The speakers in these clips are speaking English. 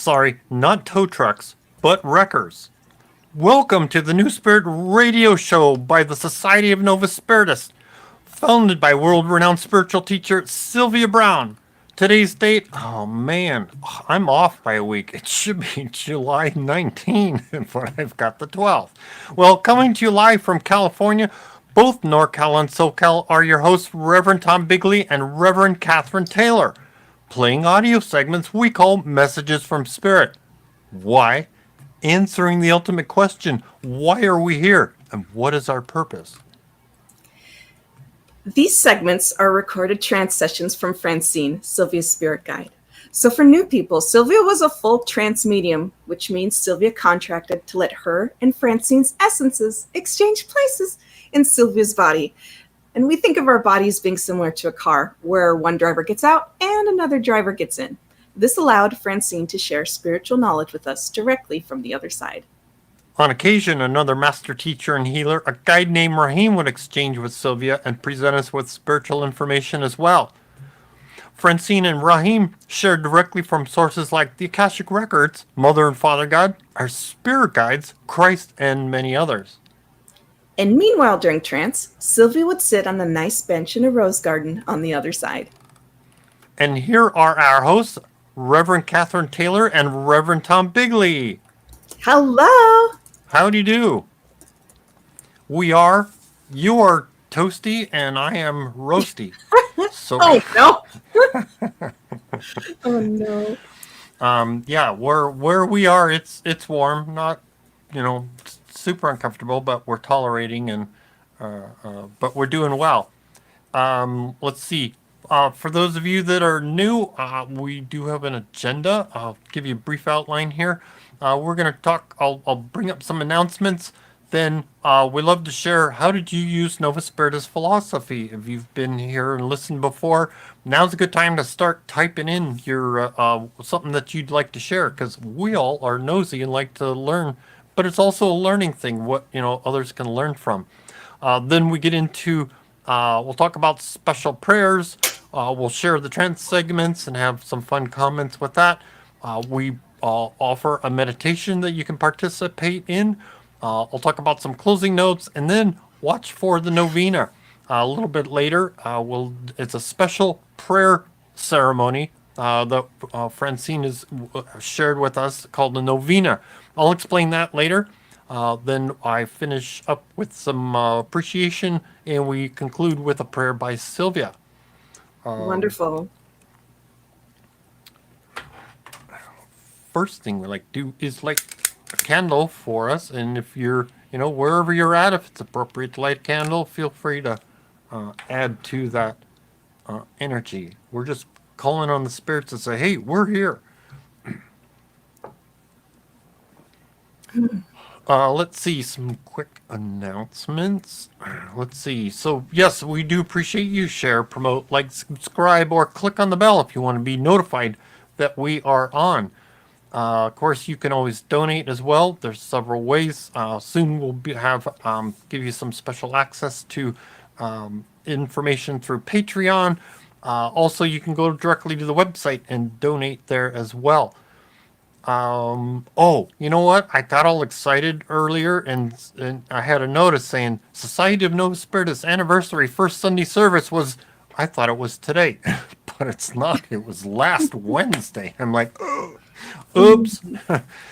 Sorry, not tow trucks, but wreckers. Welcome to the New Spirit radio show by the Society of Novus Spiritus, founded by world-renowned spiritual teacher Sylvia Browne. Today's date, oh man, I'm off by a week. It should be July 19, but I've got the 12th. Well, coming to you live from California, both NorCal and SoCal are your hosts, Reverend Tom Bigley and Reverend Catherine Taylor, playing audio segments we call Messages from Spirit. Why? Answering the ultimate question, why are we here and what is our purpose? These segments are recorded trance sessions from Francine, Sylvia's spirit guide. So for new people, Sylvia was a full trance medium, which means Sylvia contracted to let her and Francine's essences exchange places in Sylvia's body. And we think of our bodies being similar to a car, where one driver gets out and another driver gets in. This allowed Francine to share spiritual knowledge with us directly from the other side. On occasion, another master teacher and healer, a guide named Rahim, would exchange with Sylvia and present us with spiritual information as well. Francine and Rahim shared directly from sources like the Akashic Records, Mother and Father God, our spirit guides, Christ, and many others. And meanwhile, during trance, Sylvia would sit on a nice bench in a rose garden on the other side. And here are our hosts, Reverend Catherine Taylor and Reverend Tom Bigley. Hello! Howdy do. You are toasty and I am roasty. So, oh no! Oh no! Yeah, where we are, it's warm, not super uncomfortable, but we're tolerating and but we're doing well. Let's see. For those of you that are new, we do have an agenda. I'll give you a brief outline here. We're going to talk, I'll bring up some announcements. Then we love to share, how did you use Novus Spiritus philosophy? If you've been here and listened before, now's a good time to start typing in your something that you'd like to share, because we all are nosy and like to learn, but it's also a learning thing, what others can learn from. Then we get into, we'll talk about special prayers. We'll share the trance segments and have some fun comments with that. We offer a meditation that you can participate in. I'll talk about some closing notes and then watch for the novena. A little bit later, it's a special prayer ceremony that Francine has shared with us called the novena. I'll explain that later. Then I finish up with some appreciation and we conclude with a prayer by Sylvia. Wonderful. First thing we like to do is light a candle for us, and if you're wherever you're at, if it's appropriate to light a candle, feel free to add to that energy. We're just calling on the spirits to say, hey, we're here. Let's see some quick announcements. Let's see. So yes, we do appreciate you. Share, promote, like, subscribe, or click on the bell if you want to be notified that we are on. Of course, you can always donate as well. There's several ways. Soon we'll give you some special access to information through Patreon. Also, you can go directly to the website and donate there as well. Oh, you know what? I got all excited earlier and I had a notice saying Society of Novus Spiritus anniversary first Sunday service was, I thought it was today, but it's not. It was last Wednesday. I'm like, oh, oops.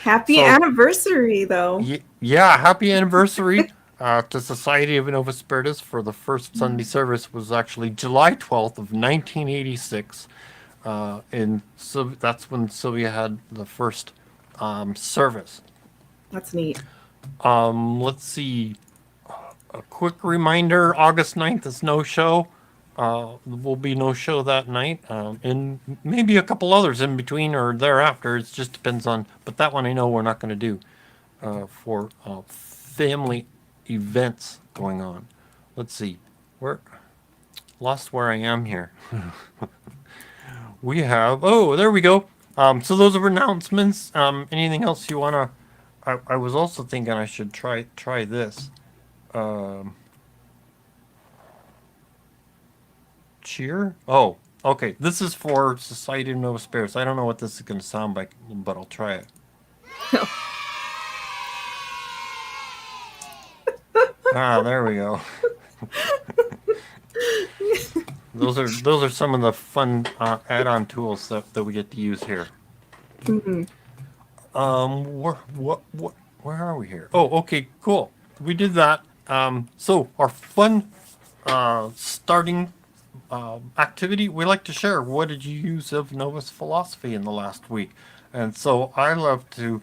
Happy anniversary, though. Yeah, happy anniversary to Society of Novus Spiritus for the first Sunday service was actually July 12th of 1986. And so that's when Sylvia had the first service. That's neat. Let's see. A quick reminder, August 9th is no show. Will be no show that night. And maybe a couple others in between or thereafter. It just depends on, but that one I know we're not going to do for family events going on. Let's see. Lost where I am here. We have, there we go. So those are announcements. Anything else you want to, I was also thinking I should try this. Cheer? Oh, Okay, this is for Society of Novus Spiritus. I don't know what this is going to sound like, but I'll try it. There we go. Those are some of the fun add-on tools that we get to use here. Mhm. Where are we here? Oh, okay, cool. We did that. So our fun starting activity, we like to share. What did you use of Novus philosophy in the last week? And so I love to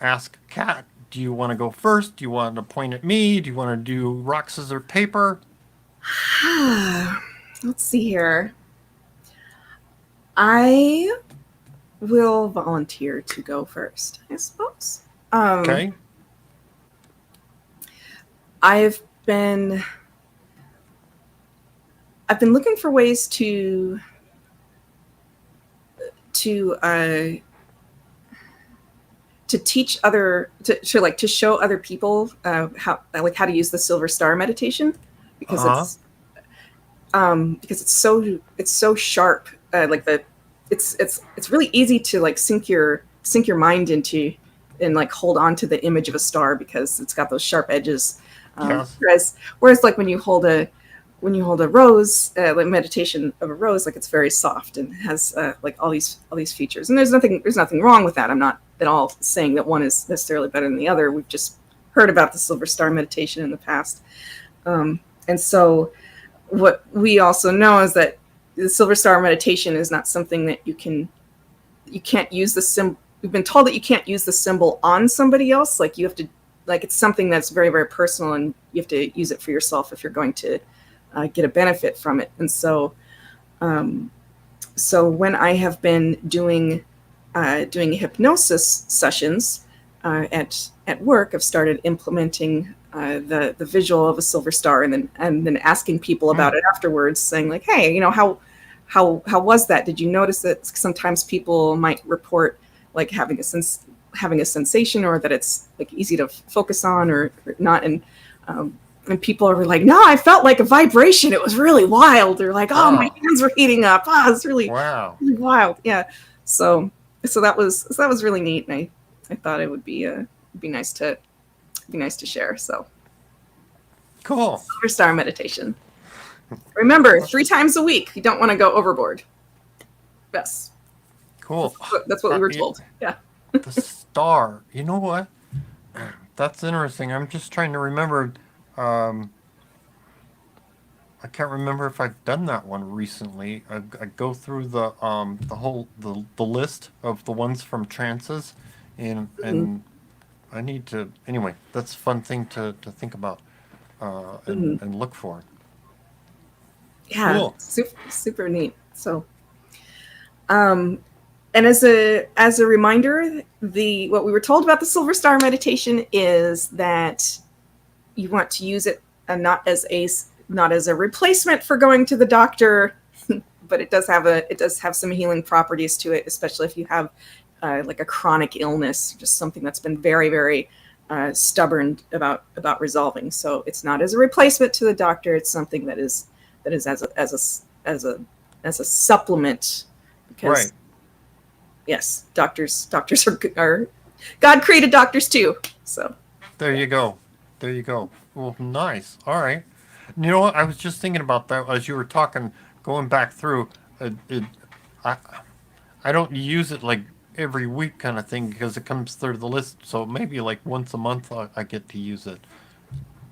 ask Kat, do you want to go first? Do you want to point at me? Do you want to do rock, scissors, paper? Let's see here. I will volunteer to go first, I suppose. Okay. I've been looking for ways to teach other to show other people how to use the Silver Star meditation, because it's so sharp. It's really easy to like sink your mind into and like hold on to the image of a star, because it's got those sharp edges. Yes. Whereas like when you hold a rose, like meditation of a rose, like it's very soft and has like all these features. And there's nothing wrong with that. I'm not at all saying that one is necessarily better than the other. We've just heard about the Silver Star meditation in the past, and so what we also know is that the Silver Star meditation is not something that you can't use the symbol. We've been told that you can't use the symbol on somebody else. Like you have to, like it's something that's very, very personal, and you have to use it for yourself if you're going to get a benefit from it. And so, so when I have been doing hypnosis sessions at work, I've started implementing the visual of a silver star, and then asking people about it afterwards, saying like, hey, how was that? Did you notice that sometimes people might report like having a sensation, or that it's like easy to focus on or not? And people are like, no, I felt like a vibration. It was really wild. They're like, oh, my hands were heating up. It's really, really wild. Yeah. So that was really neat, and I thought it would be nice to share. So cool. Silver Star meditation. Remember, 3 times a week. You don't want to go overboard. Yes. Cool. That's what we were told. Yeah. The star. You know what? That's interesting. I'm just trying to remember. I can't remember if I've done that one recently. I go through the whole list of the ones from trances, and I need to. Anyway, that's a fun thing to think about and look for. Yeah, cool. super neat. So, and as a reminder, what we were told about the Silver Star meditation is that you want to use it not as a replacement for going to the doctor, but it does have some healing properties to it, especially if you have like a chronic illness, just something that's been very, very stubborn about resolving. So it's not as a replacement to the doctor. It's something that is as a supplement, because Right. yes, doctors are God created doctors too. So There you go. There you go. Well, nice. All right. You know what? I was just thinking about that as you were talking, going back through. I I don't use it like every week kind of thing, because it comes through the list. So maybe like once a month I get to use it,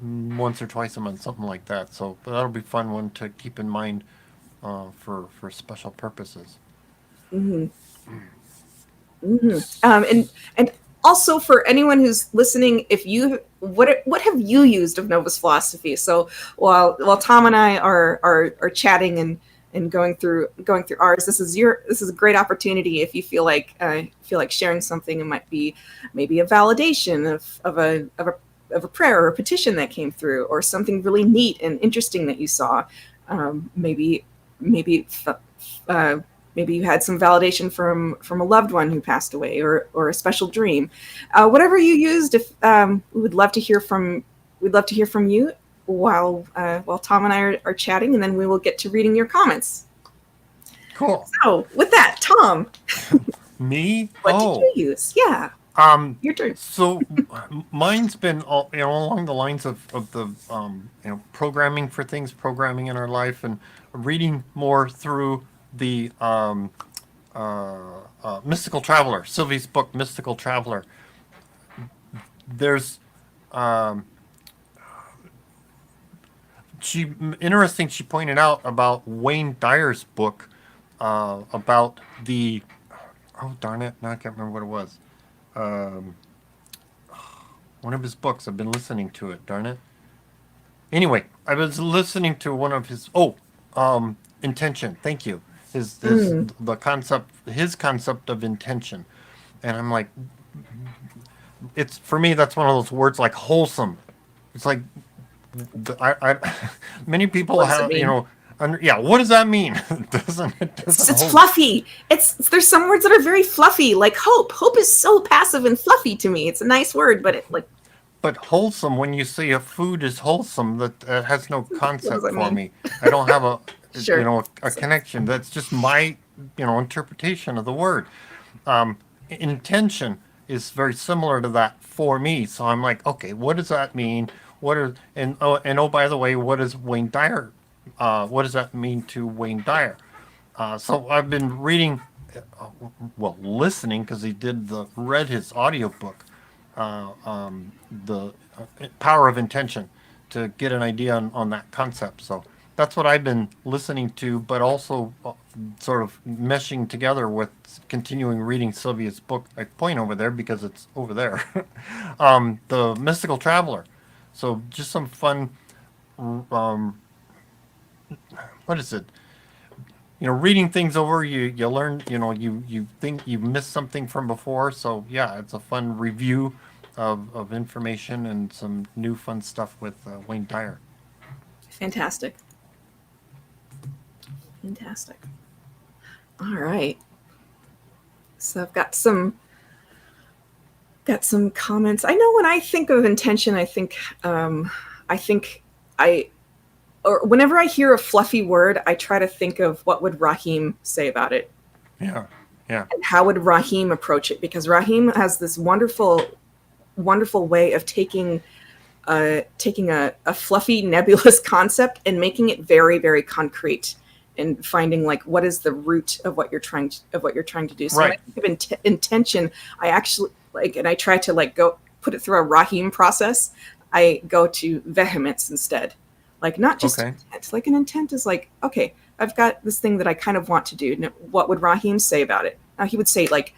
once or twice a month, something like that. So but that'll be fun one to keep in mind for special purposes. hmm and also for anyone who's listening, if you what have you used of Novus philosophy? So while Tom and I are chatting and going through ours, this is a great opportunity. If you feel like sharing something, it might be maybe a validation of a prayer or a petition that came through, or something really neat and interesting that you saw. Maybe you had some validation from a loved one who passed away, or a special dream. Whatever you used, if we'd love to hear from you while Tom and I are chatting, and then we will get to reading your comments. Cool. So, with that, Tom, Me? what did you use? Yeah, Um, your turn. so mine's been all, along the lines of the programming for things, programming in our life, and reading more through the Mystical Traveler, Sylvie's book, Mystical Traveler. There's she interesting. She pointed out about Wayne Dyer's book about the oh darn it, now I can't remember what it was. Um, one of his books. I've been listening to it. Darn it. Anyway, I was listening to one of his intention. Thank you. His Mm. the concept his concept of intention, and I'm like, it's for me that's one of those words like wholesome. It's like many people What does it have mean? yeah. What does that mean? It doesn't It's hold. fluffy. There's some words that are very fluffy, like hope. Hope is so passive and fluffy to me. It's a nice word, but it like But wholesome, when you say a food is wholesome, that has no what does concept that for mean? me. I don't have Sure. a connection. That's just my, interpretation of the word. Intention is very similar to that for me. So I'm like, okay, what does that mean? And by the way, what does Wayne Dyer? What does that mean to Wayne Dyer? So I've been reading, listening because he read his audiobook, the power of intention, to get an idea on that concept. So that's what I've been listening to, but also sort of meshing together with continuing reading Sylvia's book. I point over there because it's over there. The Mystical Traveler. So just some fun. What is it? Reading things over, you learn. You think you've missed something from before. So yeah, it's a fun review of information and some new fun stuff with Wayne Dyer. Fantastic. Fantastic. All right. So I've got some comments. I know when I think of intention, I think I or whenever I hear a fluffy word, I try to think of what would Rahim say about it, Yeah, yeah, and how would Rahim approach it, because Rahim has this wonderful way of taking a fluffy nebulous concept and making it very very concrete, and finding like what is the root of what you're trying to do. So when I right. think of intention, I actually and I try to go put it through a Rahim process. I go to vehemence instead, like not just Okay. intent. Like an intent is like, okay, I've got this thing that I kind of want to do. Now, what would Rahim say about it? Now he would say like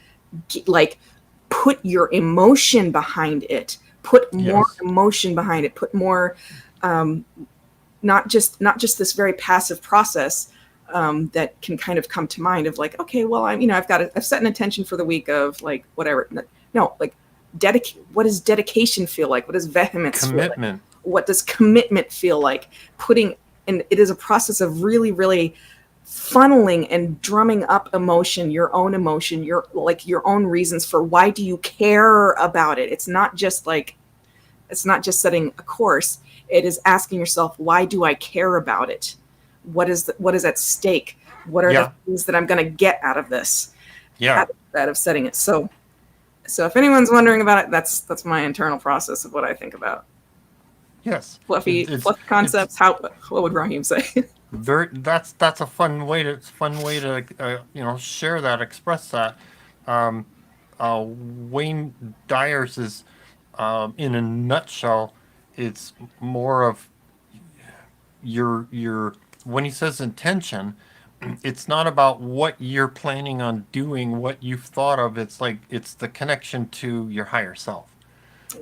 put your emotion behind it, put more Yes. emotion behind it, put more, um, not just this very passive process, that can kind of come to mind of like, okay, well, I've set an intention for the week of like whatever. No, like what does dedication feel like? What does vehemence feel like? Commitment. What does commitment feel like? And it is a process of really really funneling and drumming up emotion, your own emotion, your own reasons for why do you care about it. It's not just setting a course. It is asking yourself, why do I care about it? What is at stake? What are the Yeah, things that I'm going to get out of this, yeah, out of setting it? So if anyone's wondering about it, that's my internal process of what I think about yes. fluffy It's fluffy it's concepts. What would Raheem say? very that's a fun way to share that, express that. Um, Wayne Dyer's is, in a nutshell, it's more of your when he says intention, it's not about what you're planning on doing, what you've thought of. It's like it's the connection to your higher self.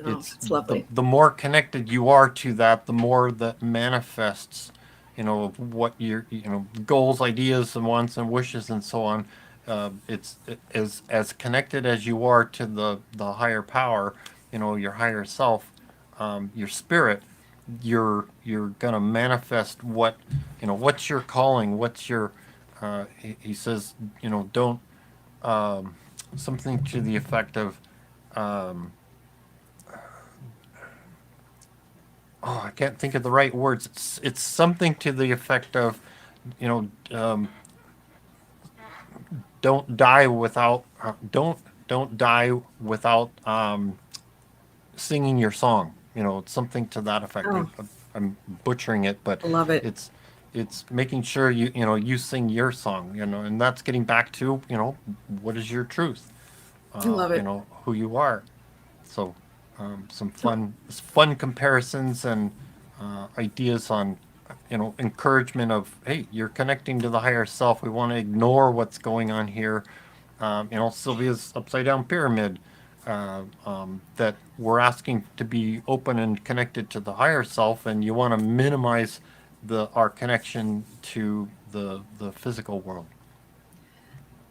Oh, It's that's the lovely. the more connected you are to that, the more that manifests, of what your goals, ideas, and wants and wishes and so on. As connected as you are to the higher power, your higher self, your spirit. You're gonna manifest what's your calling, what's your. He says, don't, something to the effect of. Oh, I can't think of the right words. It's something to the effect of, you know, um, don't die without don't die without singing your song. You know, something to that effect. Oh, I'm butchering it, but I love it. it's it's making sure you sing your song. You know, and that's getting back to what is your truth. I love it. Who you are. So some fun comparisons and ideas on encouragement of, hey, you're connecting to the higher self. We want to ignore what's going on here. Sylvia's upside down pyramid, that we're asking to be open and connected to the higher self, and you want to minimize our connection to the physical world.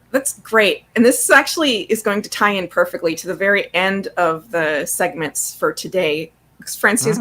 That's great. And this actually is going to tie in perfectly to the very end of the segments for today. Because Francine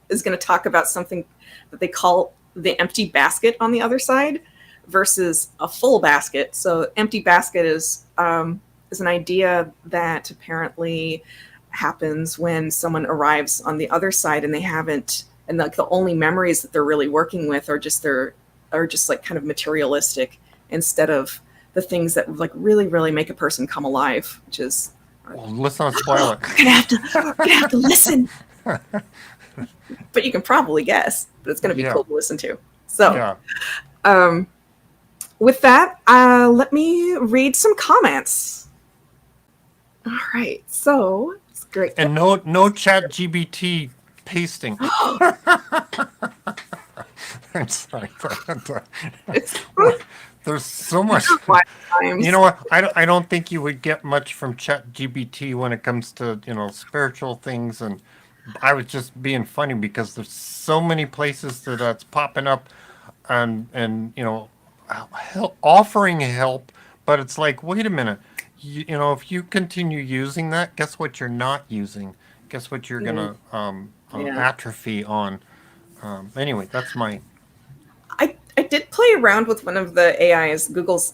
is going to talk about something that they call the empty basket on the other side versus a full basket. So empty basket is an idea that apparently happens when someone arrives on the other side and they haven't, and like the only memories that they're really working with are just like kind of materialistic instead of the things that like really, really make a person come alive, which is. Well, let's not spoil it. We're gonna have to listen. But you can probably guess. But it's gonna be cool to listen to. So, with that, let me read some comments. All right, so it's great. And no chat GBT pasting. I'm sorry. There's so much. You know what? I don't think you would get much from chat GBT when it comes to spiritual things, and I was just being funny because there's so many places that's popping up, and offering help, but it's like, wait a minute, if you continue using that, guess what you're not using? Guess what you're gonna atrophy on? Anyway, that's my. I did play around with one of the AIs, Google's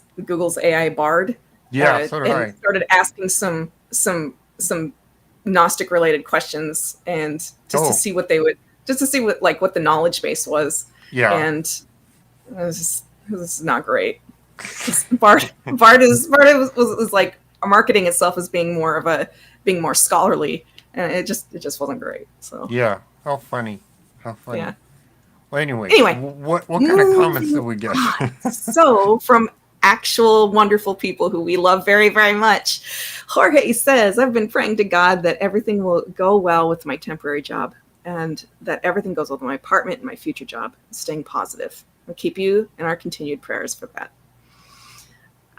AI Bard. Yeah, so did I. Started asking some Gnostic related questions, and to see what they would, just to see what the knowledge base was. Yeah. And this is not great. Bard was like marketing itself as being more scholarly, and it just wasn't great. So yeah, how funny. Yeah. Well, anyway, what kind of comments did we get? So, from actual wonderful people who we love very, very much, Jorge says, I've been praying to God that everything will go well with my temporary job and that everything goes well with my apartment and my future job. Staying positive. I'll keep you in our continued prayers for that.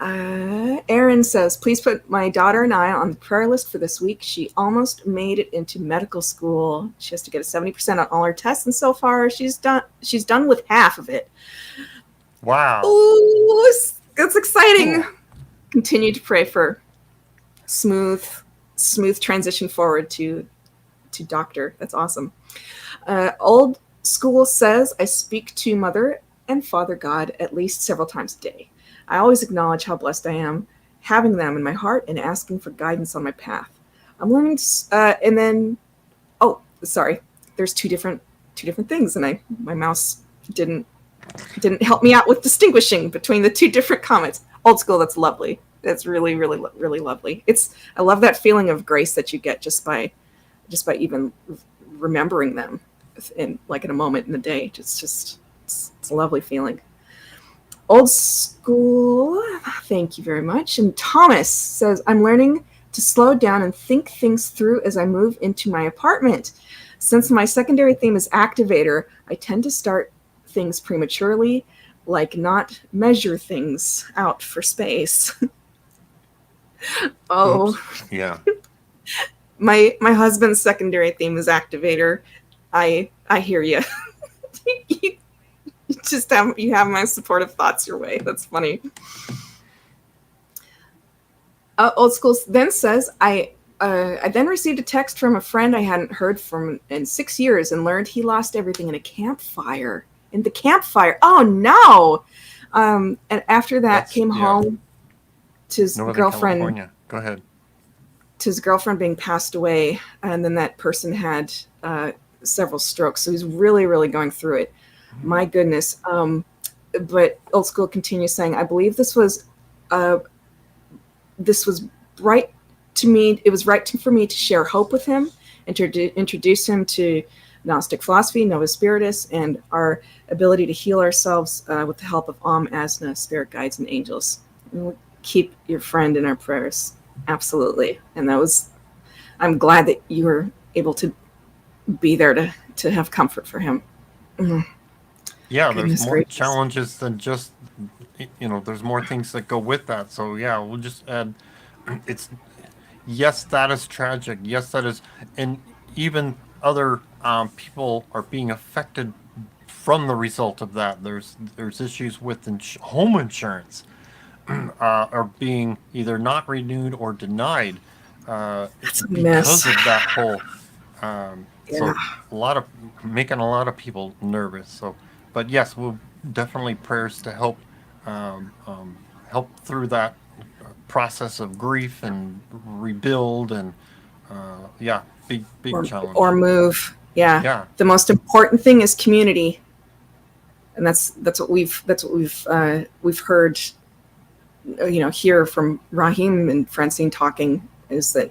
Erin says, please put my daughter and I on the prayer list for this week. She almost made it into medical school. She has to get a 70% on all her tests, and so far she's done with half of it. Wow. Ooh, that's exciting. Cool. Continue to pray for smooth transition forward to doctor. That's awesome. Old School says, I speak to Mother and Father God at least several times a day. I always acknowledge how blessed I am having them in my heart and asking for guidance on my path. I'm learning and then there's two different things, and my mouse didn't help me out with distinguishing between the two different comments. Old School, that's lovely. That's really, really, really lovely. I love that feeling of grace that you get just by even remembering them in a moment in the day. It's a lovely feeling. Old School, thank you very much. And Thomas says, I'm learning to slow down and think things through as I move into my apartment. Since my secondary theme is activator, I tend to start things prematurely, like not measure things out for space. Oh. Oops. Yeah. My husband's secondary theme is activator. I hear you. You have my supportive thoughts your way. That's funny. Old School then says, I then received a text from a friend I hadn't heard from in 6 years and learned he lost everything in a campfire. In the campfire. Oh, no. And after that, came home to his girlfriend. California. Go ahead. To his girlfriend being passed away. And then that person had several strokes. So he's really, really going through it. My goodness. But Old School continues saying, I believe this was this was right to me. It was for me to share hope with him and to introduce him to Gnostic philosophy, Novus Spiritus, and our ability to heal ourselves with the help of Azna, spirit guides, and angels. And we'll keep your friend in our prayers. Absolutely. And I'm glad that you were able to be there to have comfort for him. Yeah, Goodness there's more gracious. challenges than just, there's more things that go with that. So yeah, we'll just add, it's, yes, that is tragic. Yes, that is, and even other people are being affected from the result of that. There's issues with home insurance are being either not renewed or denied That's a because mess. of that whole. Yeah. So making a lot of people nervous. So, but yes, we'll definitely prayers to help through that process of grief and rebuild and yeah, big challenge. Or move. Yeah. Yeah, The most important thing is community, and that's what we've heard. Hear from Rahim and Francine talking is that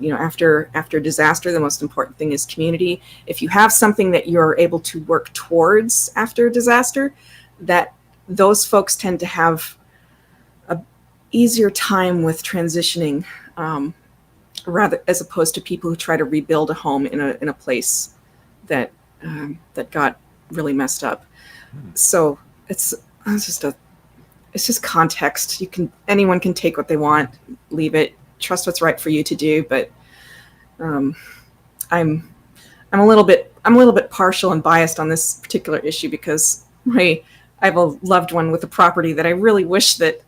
after disaster, the most important thing is community. If you have something that you're able to work towards after disaster, that those folks tend to have a easier time with transitioning, rather as opposed to people who try to rebuild a home in a place that got really messed up. So it's just context. Anyone can take what they want, leave it, trust what's right for you to do. But I'm a little bit partial and biased on this particular issue because I have a loved one with a property that I really wish that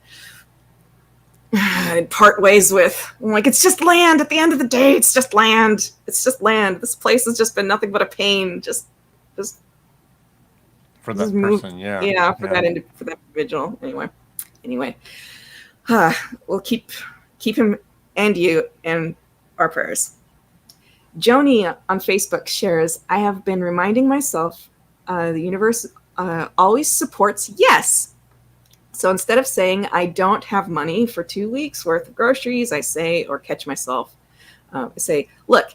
I'd part ways with. I'm like, it's just land. At the end of the day, it's just land. It's just land. This place has just been nothing but a pain. Just for that person, yeah, for that individual. Anyway, we'll keep him and you in our prayers. Joni on Facebook shares, I have been reminding myself the universe always supports yes. So instead of saying I don't have money for 2 weeks worth of groceries, I say, or catch myself, I say, look,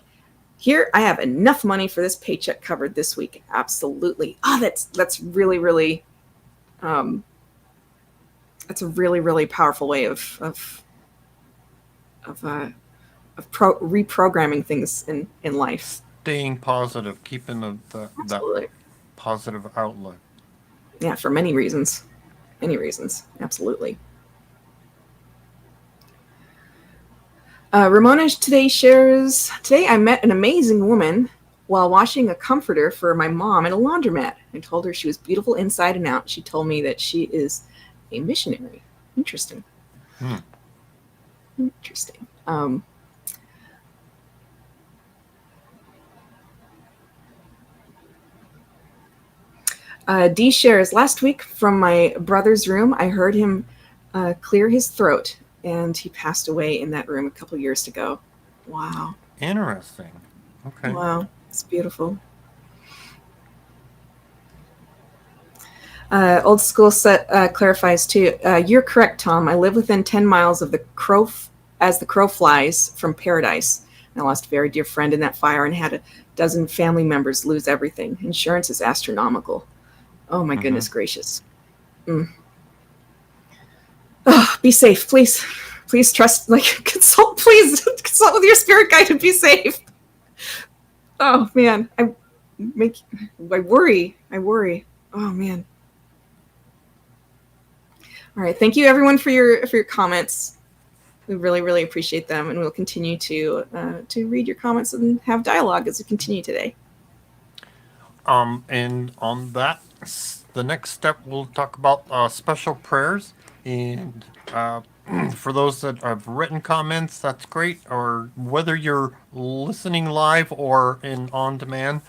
here I have enough money for this paycheck covered this week. Absolutely. Oh, that's really, really, that's a really, really powerful way of reprogramming things in life. Staying positive, keeping that positive outlook. Yeah, for many reasons. Many reasons. Absolutely. Ramona today shares, today I met an amazing woman while washing a comforter for my mom at a laundromat. I told her she was beautiful inside and out. She told me that she is a missionary. Interesting. Interesting. Dee shares, last week from my brother's room, I heard him clear his throat, and he passed away in that room a couple years ago. Wow. Interesting. Okay. Wow. It's beautiful. Old School set clarifies too. You're correct, Tom. I live within 10 miles of the crow flies from paradise. I lost a very dear friend in that fire and had a dozen family members lose everything. Insurance is astronomical. Oh my goodness gracious. Oh, be safe, please. Please trust, consult with your spirit guide and be safe. Oh man, I worry. Oh man. All right, thank you everyone for your comments. We really, really appreciate them, and we'll continue to read your comments and have dialogue as we continue today. And on that, the next step we'll talk about special prayers, and for those that have written comments, that's great. Or whether you're listening live or on demand,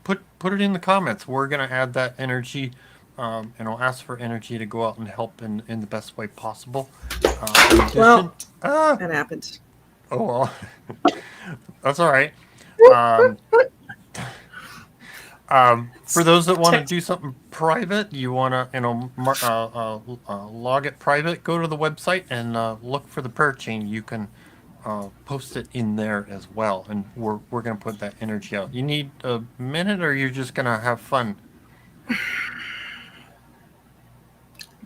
put it in the comments. We're gonna add that energy. I'll ask for energy to go out and help in the best way possible. In addition, that happened. Oh well, that's all right. For those that want to do something private, you want to, log it private, go to the website and look for the prayer chain. You can post it in there as well, and we're going to put that energy out. You need a minute, or you're just going to have fun?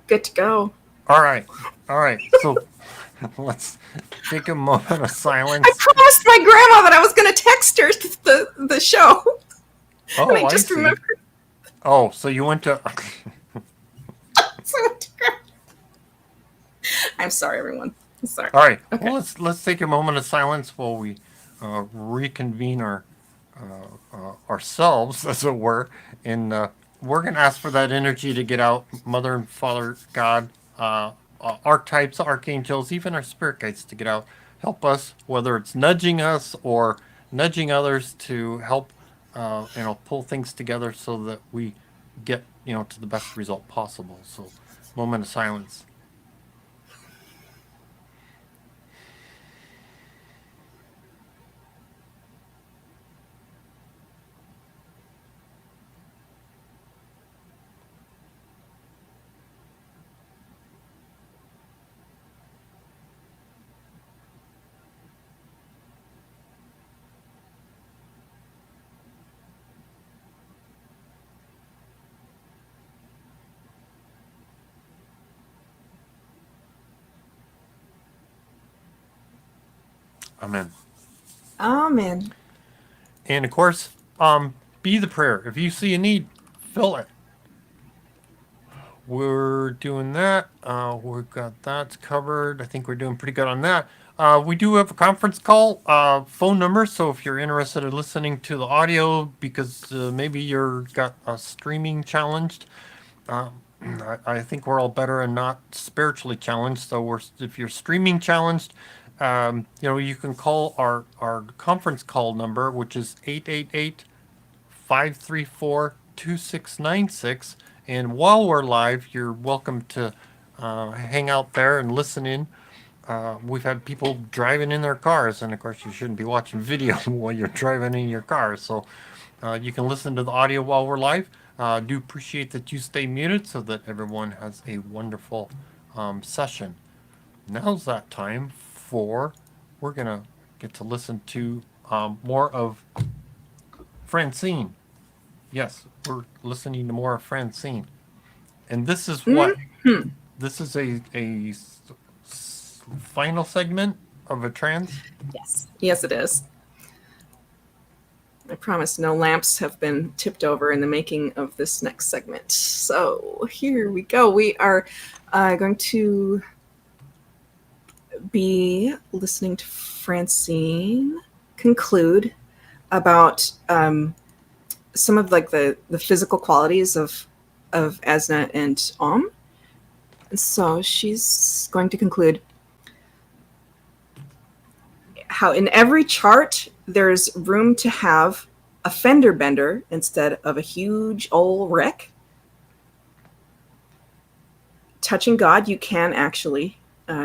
Good to go. All right. So let's take a moment of silence. I promised my grandma that I was going to text her the show. Oh, and I just remembered. Oh, so you went to. I'm sorry, everyone. I'm sorry. All right. Okay. Well, let's take a moment of silence while we reconvene ourselves, as it were, and we're going to ask for that energy to get out. Mother and Father God, archetypes, archangels, even our spirit guides to get out. Help us, whether it's nudging us or nudging others to help, pull things together so that we get, to the best result possible. So, moment of silence. Amen. Amen. And of course, be the prayer. If you see a need, fill it. We're doing that. We've got that covered. I think we're doing pretty good on that. We do have a conference call phone number, so if you're interested in listening to the audio because maybe you're got a streaming challenged, I think we're all better and not spiritually challenged. So if you're streaming challenged, you can call our conference call number, which is 888-534-2696. And while we're live, you're welcome to hang out there and listen in. We've had people driving in their cars, and of course, you shouldn't be watching video while you're driving in your car. So you can listen to the audio while we're live. Do appreciate that you stay muted so that everyone has a wonderful session. Now's that time we're going to get to listen to more of Francine. Yes, we're listening to more of Francine. And this is what? Mm-hmm. This is a final segment of a trance? Yes. Yes, it is. I promise no lamps have been tipped over in the making of this next segment. So here we go. We are going to be listening to Francine conclude about some of like the physical qualities of Azna and Om. And so she's going to conclude how in every chart there's room to have a fender bender instead of a huge old wreck. Touching God, you can actually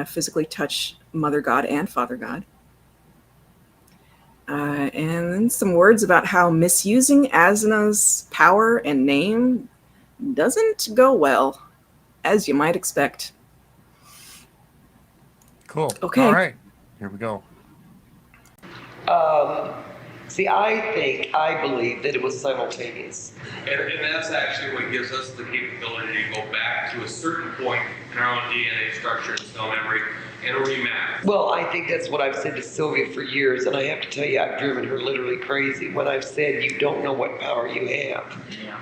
physically touch Mother God and Father God. And then some words about how misusing Azna's power and name doesn't go well, as you might expect. Cool. Okay. All right. Here we go. I believe that it was simultaneous. And that's actually what gives us the capability to go back to a certain point in our own DNA structure and cell memory and remap. Well, I think that's what I've said to Sylvia for years, and I have to tell you, I've driven her literally crazy when I've said you don't know what power you have. Yeah.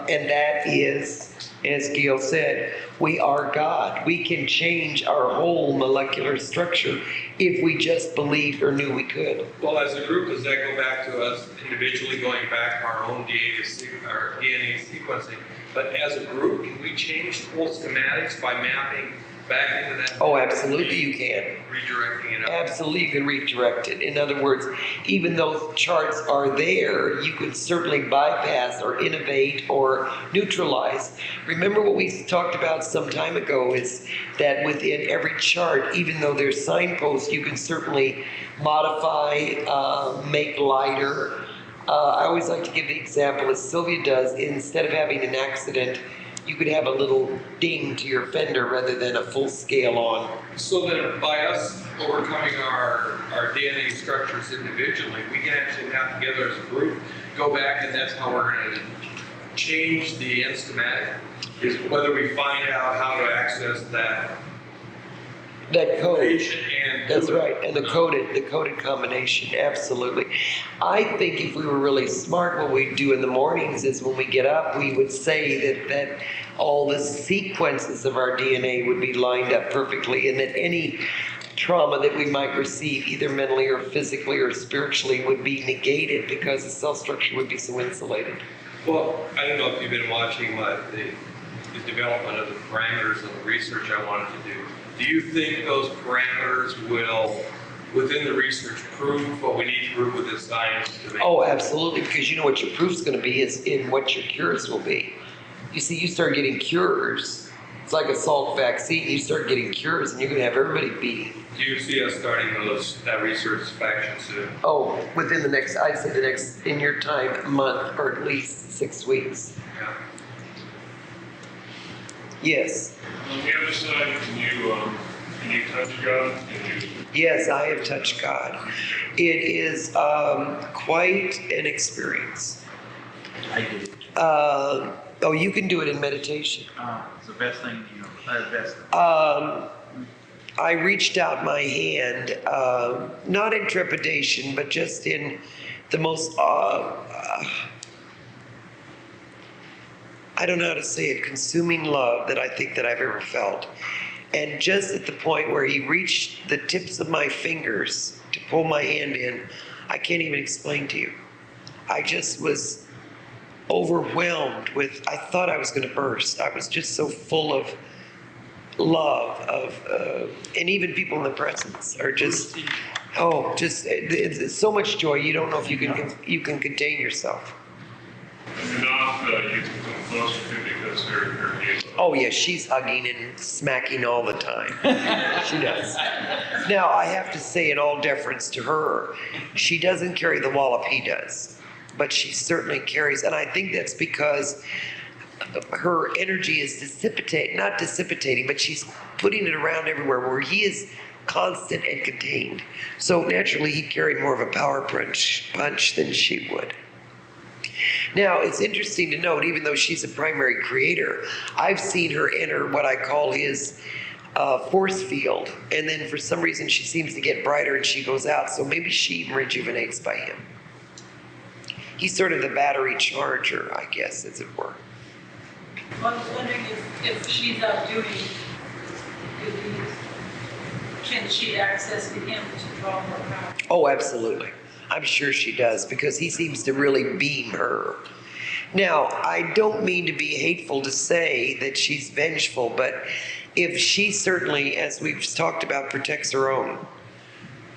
And that is, as Gail said, we are God. We can change our whole molecular structure if we just believed or knew we could. Well, as a group, does that go back to us individually going back our own DNA sequencing? But as a group, can we change the whole schematics by mapping back into that? Oh, absolutely you can. Redirecting it up. Absolutely you can redirect it. In other words, even though charts are there, you can certainly bypass or innovate or neutralize. Remember what we talked about some time ago is that within every chart, even though there's signposts, you can certainly modify, make lighter, I always like to give the example, as Sylvia does, instead of having an accident, you could have a little ding to your fender rather than a full scale on. So then by us overcoming our DNA structures individually, we can actually have together as a group, go back, and that's how we're going to change the end schematic, is whether we find out how to access that That code. combination and do That's it. right, and the coded combination, absolutely. I think if we were really smart, what we'd do in the mornings is when we get up, we would say that all the sequences of our DNA would be lined up perfectly, and that any trauma that we might receive, either mentally or physically or spiritually, would be negated because the cell structure would be so insulated. Well, I don't know if you've been watching the development of the parameters of the research I wanted to do. Do you think those parameters will, within the research, prove what we need to prove with this science to make? Oh, absolutely, because you know what your proof's going to be is in what your cures will be. You see, you start getting cures. It's like a Salk vaccine. You start getting cures, and you're going to have everybody beat. Do you see us starting that research faction soon? Oh, within the next, I'd say the next, in your time, month or at least 6 weeks. Yeah. Yes. On the other side, can you touch God? Can you? Yes, I have touched God. It is quite an experience. I did. Oh, you can do it in meditation. It's the best thing, best. I reached out my hand, not in trepidation, but just in the most, I don't know how to say it, consuming love that I think that I've ever felt. And just at the point where he reached the tips of my fingers to pull my hand in, I can't even explain to you. I just was overwhelmed with, I thought I was going to burst. I was just so full of love and even people in the presence are just, it's so much joy. You don't know if you can contain yourself. Enough you can come closer to because her hands. Oh yeah, she's hugging and smacking all the time. She does. Now I have to say, in all deference to her, she doesn't carry the wallop he does, but she certainly carries, and I think that's because her energy is not dissipating, but she's putting it around everywhere where he is constant and contained. So naturally he carried more of a power punch than she would. Now, it's interesting to note, even though she's a primary creator, I've seen her enter what I call his force field, and then for some reason she seems to get brighter and she goes out, so maybe she rejuvenates by him. He's sort of the battery charger, I guess, as it were. Well, I was wondering if she's out doing good deeds, can she access him to draw more power? Oh, absolutely. I'm sure she does, because he seems to really beam her. Now, I don't mean to be hateful to say that she's vengeful, but if she certainly, as we've talked about, protects her own,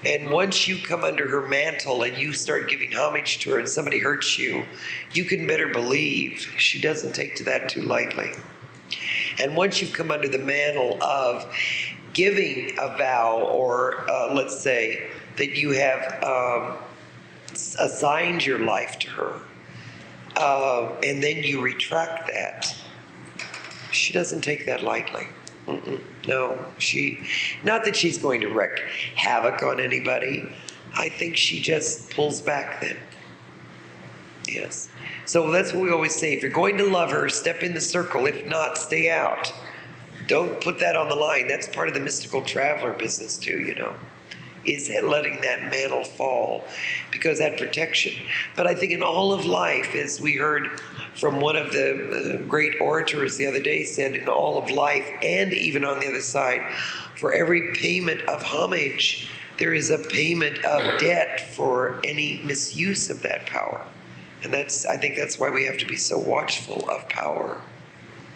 and once you come under her mantle and you start giving homage to her and somebody hurts you, you can better believe she doesn't take to that too lightly. And once you've come under the mantle of giving a vow, or let's say that you have assigned your life to her, and then you retract that, she doesn't take that lightly. No, not that she's going to wreak havoc on anybody. I think she just pulls back then. Yes. So that's what we always say. If you're going to love her, step in the circle. If not, stay out. Don't put that on the line. That's part of the mystical traveler business too, is letting that mantle fall, because that protection. But I think in all of life, as we heard from one of the great orators the other day, said in all of life, and even on the other side, for every payment of homage, there is a payment of debt for any misuse of that power. And I think that's why we have to be so watchful of power.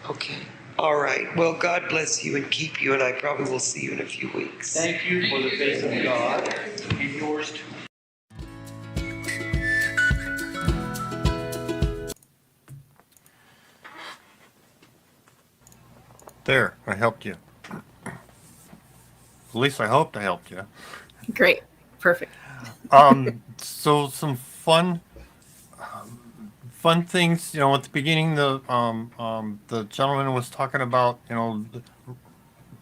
Okay. All right. Well, God bless you and keep you, and I probably will see you in a few weeks. Thank you for the face of God, and yours too. There, I helped you. At least I hoped I helped you. Great. Perfect. So some fun fun things, at the beginning, the gentleman was talking about, the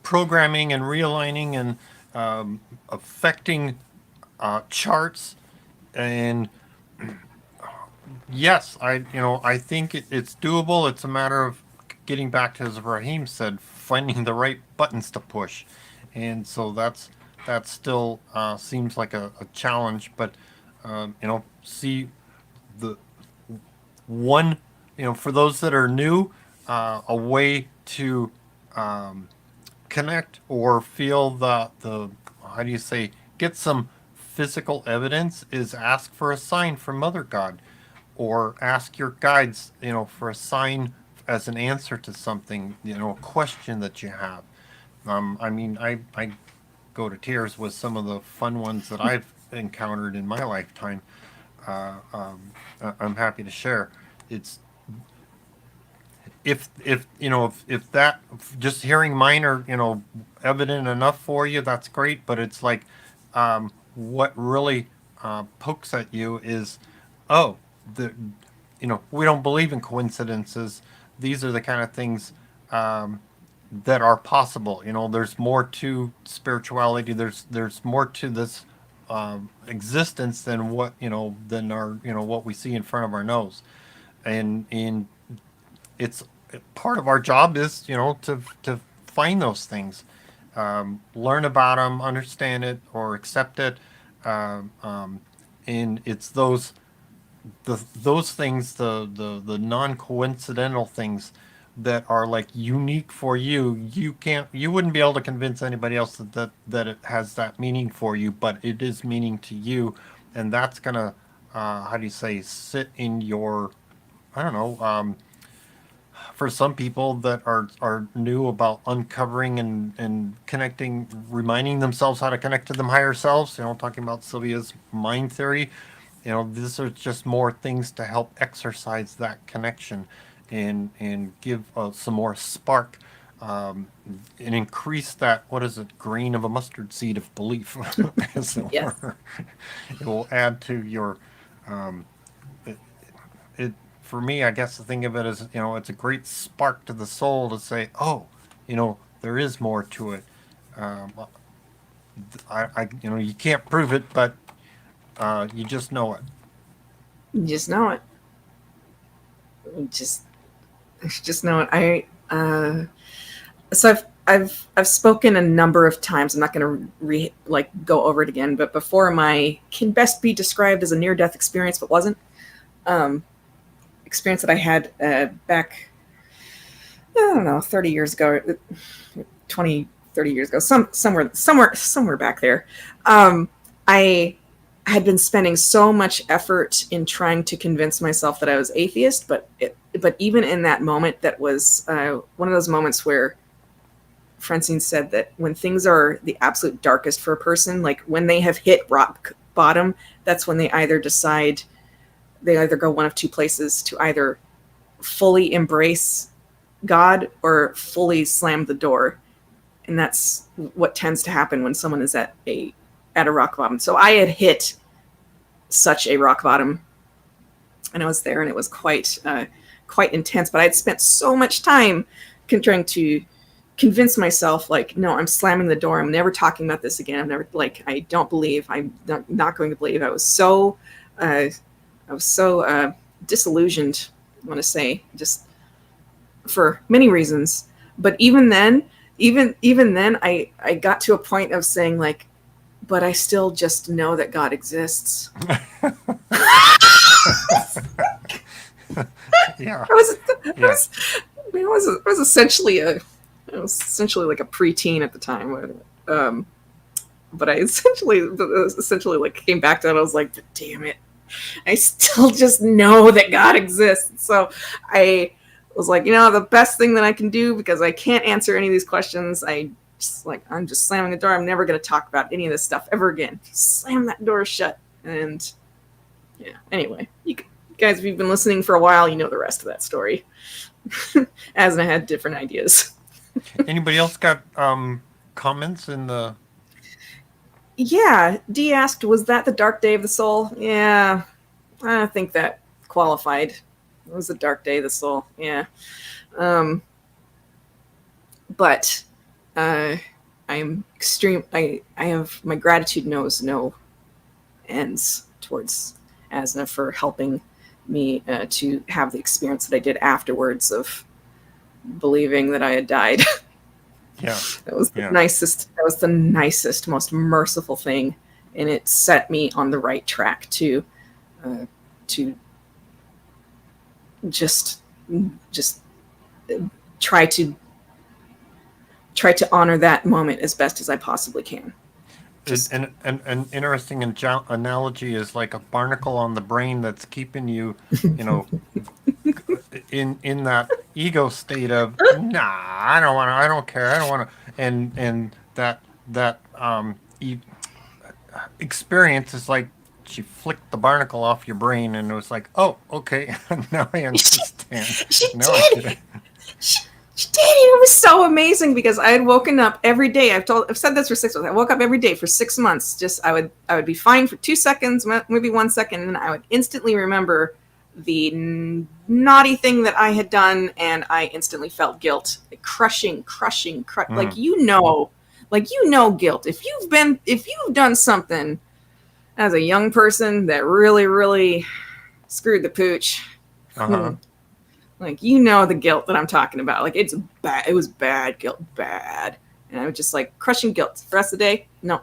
programming and realigning and affecting charts. And yes, I think it's doable. It's a matter of getting back to, as Raheem said, finding the right buttons to push. And so that still seems like a challenge. But see the one, for those that are new, a way to connect or feel the how do you say, get some physical evidence is ask for a sign from Mother God, or ask your guides, for a sign as an answer to something, a question that you have. I go to tears with some of the fun ones that I've encountered in my lifetime. I'm happy to share. It's if that, just hearing mine are evident enough for you, that's great. But it's like, what really pokes at you is, oh, we don't believe in coincidences. These are the kind of things that are possible. There's more to spirituality. There's more to this existence than what than our what we see in front of our nose, and it's part of our job is to find those things, learn about them, understand it, or accept it, and it's those things, the non-coincidental things that are like unique for you. You wouldn't be able to convince anybody else that it has that meaning for you, but it is meaning to you, and that's gonna how do you say, sit in your, I don't know, for some people that are new about uncovering and connecting, reminding themselves how to connect to them higher selves, talking about Sylvia's mind theory, these are just more things to help exercise that connection and give some more spark, and increase that, what is it, grain of a mustard seed of belief, as it Yes. were. It will add to your, it for me, I guess the thing of it is, it's a great spark to the soul to say, oh, there is more to it. You can't prove it, but you just know it. You just know it. You just know it. So I've spoken a number of times. I'm not going to go over it again, but before my can best be described as a near-death experience, but wasn't, experience that I had back, I don't know, 30 years ago, 20, 30 years ago, somewhere back there. I had been spending so much effort in trying to convince myself that I was atheist, but even in that moment, that was one of those moments where Francine said that when things are the absolute darkest for a person, like when they have hit rock bottom, that's when they either go one of two places: to either fully embrace God or fully slam the door. And that's what tends to happen when someone is at a rock bottom. So I had hit such a rock bottom, and I was there, and it was quite intense. But I had spent so much time trying to convince myself, like, no, I'm slamming the door. I'm never talking about this again. I don't believe. I'm not going to believe. I was so disillusioned, I want to say, just for many reasons. But even then, I got to a point of saying, like, but I still just know that God exists. Yeah. I was essentially like a preteen at the time. But I essentially like came back to it. I was like, damn it, I still just know that God exists. So I was like, the best thing that I can do, because I can't answer any of these questions, I'm just slamming the door. I'm never going to talk about any of this stuff ever again. Slam that door shut. And yeah, anyway, you guys, if you've been listening for a while, you know the rest of that story. Azna had different ideas. Anybody else got comments in the... Yeah, Dee asked, was that the dark day of the soul? Yeah, I think that qualified. It was a dark day of the soul. Yeah. But I am extreme. I have, my gratitude knows no ends towards Azna for helping me to have the experience that I did afterwards of believing that I had died. Yeah. That was the Yeah. nicest. That was the nicest, most merciful thing, and it set me on the right track to just try to honor that moment as best as I possibly can. An interesting analogy is like a barnacle on the brain that's keeping you, in that ego state of nah, I don't want to, I don't care, I don't want to, and that experience is like she flicked the barnacle off your brain, and it was like, oh, okay, now I understand. She Now I did. get it. She did. It was so amazing because I had woken up every day. I've said this for 6 months. I woke up every day for 6 months. Just I would be fine for 2 seconds, maybe 1 second, and I would instantly remember the naughty thing that I had done, and I instantly felt guilt, like crushing, like guilt. If you've done something as a young person that really, really screwed the pooch. Uh-huh. Like, the guilt that I'm talking about. Like, it's bad. It was bad guilt, bad. And I was just like crushing guilt for the rest of the day. No,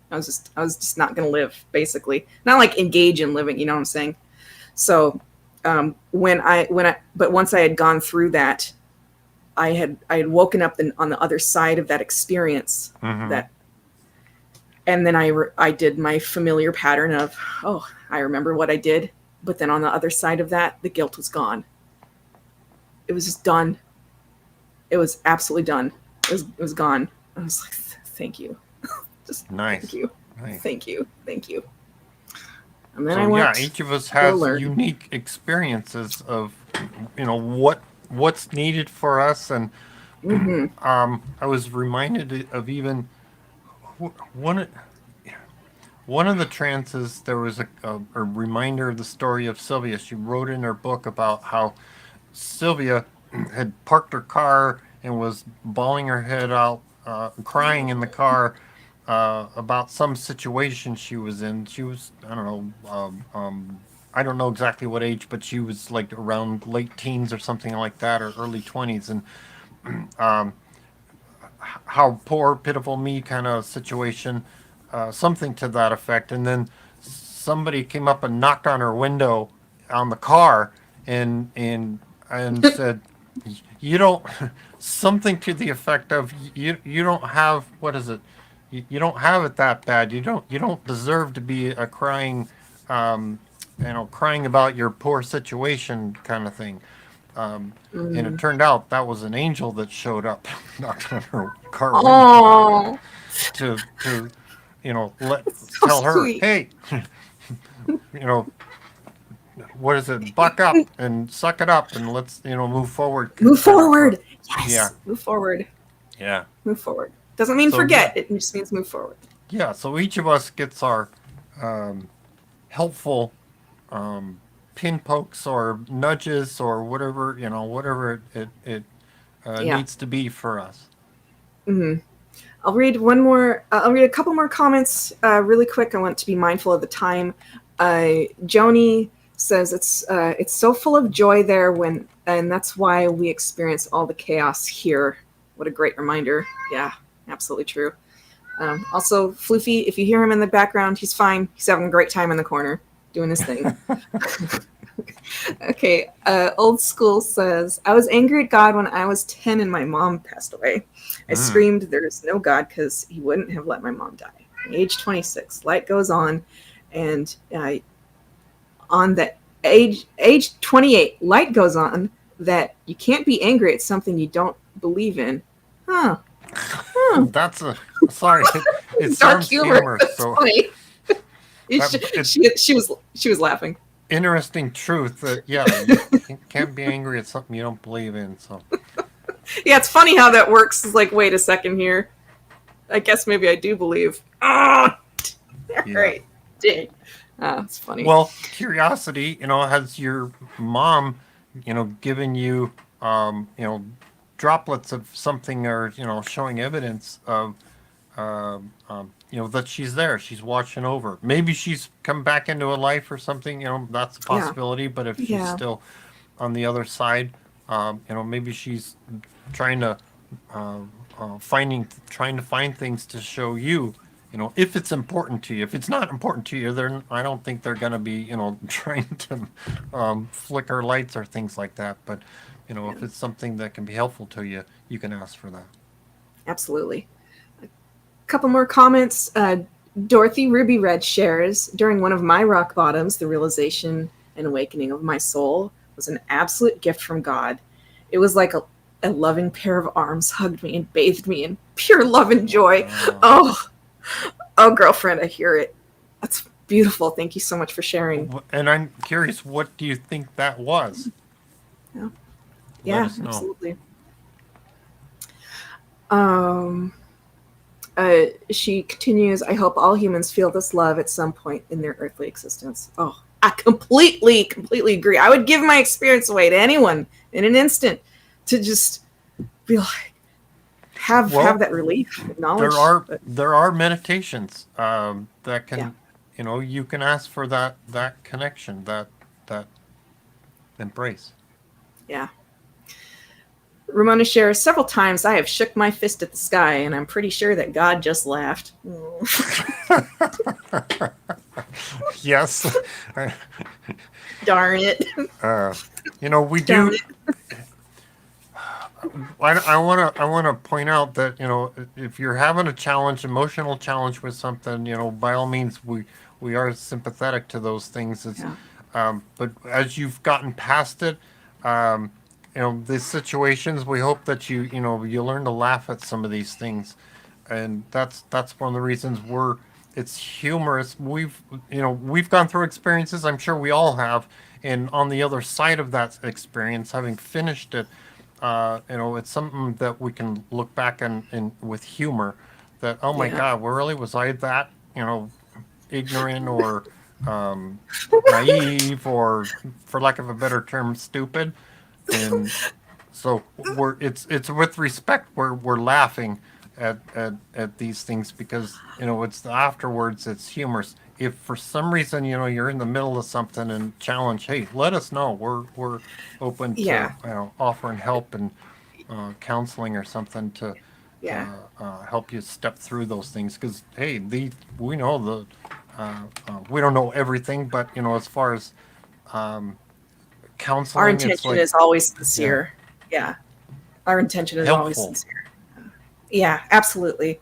I was just not going to live, basically. Not like engage in living, you know what I'm saying? So, but once I had gone through that, I had woken up on the other side of that experience. Mhm. And then I did my familiar pattern of, oh, I remember what I did. But then on the other side of that, the guilt was gone. It was just done. It was absolutely done. It was gone. I was like, thank you. Just Nice. Thank you. Nice. Thank you. And then So I went. each of us has learn. unique experiences of, what's needed for us, and I was reminded of even one of the trances. There was a reminder of the story of Sylvia. She wrote in her book about how Sylvia had parked her car and was bawling her head out, crying in the car about some situation she was in. She was, I don't know, I don't know exactly what age, but she was like around late teens or something like that, or early 20s, and how poor, pitiful me kind of situation, something to that effect. And then somebody came up and knocked on her window on the car, and said, you don't, something to the effect of, you don't have, what is it, you don't have it that bad, you don't deserve to be a crying, crying about your poor situation kind of thing. And it turned out that was an angel that showed up, knocked on her car window Oh, to so tell her, sweet. hey, what is it? Buck up and suck it up, and let's move forward. Move forward. Yes. Yeah. Move forward. Yeah. Move forward. Doesn't mean So, forget. It just means move forward. Yeah. So each of us gets our helpful pin pokes or nudges or whatever it Yeah. needs to be for us. I'll read one more. I'll read a couple more comments really quick. I want to be mindful of the time. Joni says it's so full of joy there and that's why we experience all the chaos here. What a great reminder. Yeah, absolutely true. Also, Floofy, if you hear him in the background, he's fine. He's having a great time in the corner doing his thing. Okay, Old School says, I was angry at God when I was 10 and my mom passed away. I screamed, there is no God, because he wouldn't have let my mom die. Age 26, light goes on, and on the age 28, light goes on that you can't be angry at something you don't believe in. Huh. That's sorry. It Dark sounds humor. humorous. That's So funny. That- She was laughing. interesting truth that you can't be angry at something you don't believe in. So Yeah, it's funny how that works. It's like, wait a second here. I guess maybe I do believe. Oh, right. Dang. It's funny. well, curiosity, has your mom giving you, droplets of something, or showing evidence of, that she's there, she's watching over. Maybe she's come back into a life or something. That's a Yeah. possibility. But if she's Yeah. still on the other side, maybe she's trying to trying to find things to show you. If it's important to you. If it's not important to you, then I don't think they're going to be, trying to flicker lights or things like that. But, if it's something that can be helpful to you, you can ask for that. Absolutely. A couple more comments. Dorothy Ruby Red shares, during one of my rock bottoms, the realization and awakening of my soul was an absolute gift from God. It was like a loving pair of arms hugged me and bathed me in pure love and joy. Oh, girlfriend, I hear it. That's beautiful. Thank you so much for sharing. And I'm curious, what do you think that was? Yeah, Let us know. absolutely. She continues, I hope all humans feel this love at some point in their earthly existence. Oh, I completely agree. I would give my experience away to anyone in an instant to just be like, have that relief, knowledge. There are meditations that can, you can ask for that connection, that embrace. Yeah. Ramona shares, several times I have shook my fist at the sky, and I'm pretty sure that God just laughed. Yes. Darn it. We Darn do. it. I want to point out that if you're having a challenge, emotional challenge with something, by all means we are sympathetic to those things. But as you've gotten past it, these situations, we hope that you learn to laugh at some of these things, and that's one of the reasons it's humorous. We've gone through experiences. I'm sure we all have, and on the other side of that experience, having finished it. It's something that we can look back and with humor, that, oh my God, really, was I that, ignorant or naive, or, for lack of a better term, stupid. And so it's with respect, we're laughing at these things, because it's the afterwards, it's humorous. If for some reason you're in the middle of something and challenge, hey, let us know. We're open to offering help and counseling or something to help you step through those things. Because hey, we know we don't know everything, but as far as counseling, our intention is always sincere. Yeah. Our intention is always helpful. sincere. Yeah, absolutely.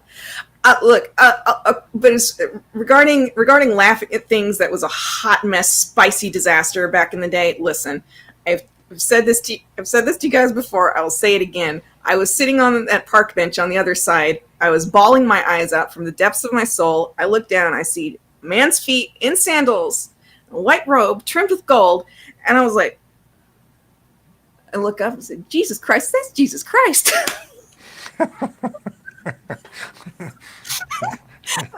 Look, but it's, regarding laughing at things that was a hot mess, spicy disaster back in the day. Listen, I've said this to you guys before. I will say it again. I was sitting on that park bench on the other side. I was bawling my eyes out from the depths of my soul. I look down. I see a man's feet in sandals, a white robe trimmed with gold, and I was like, I look up and said, Jesus Christ, that's Jesus Christ.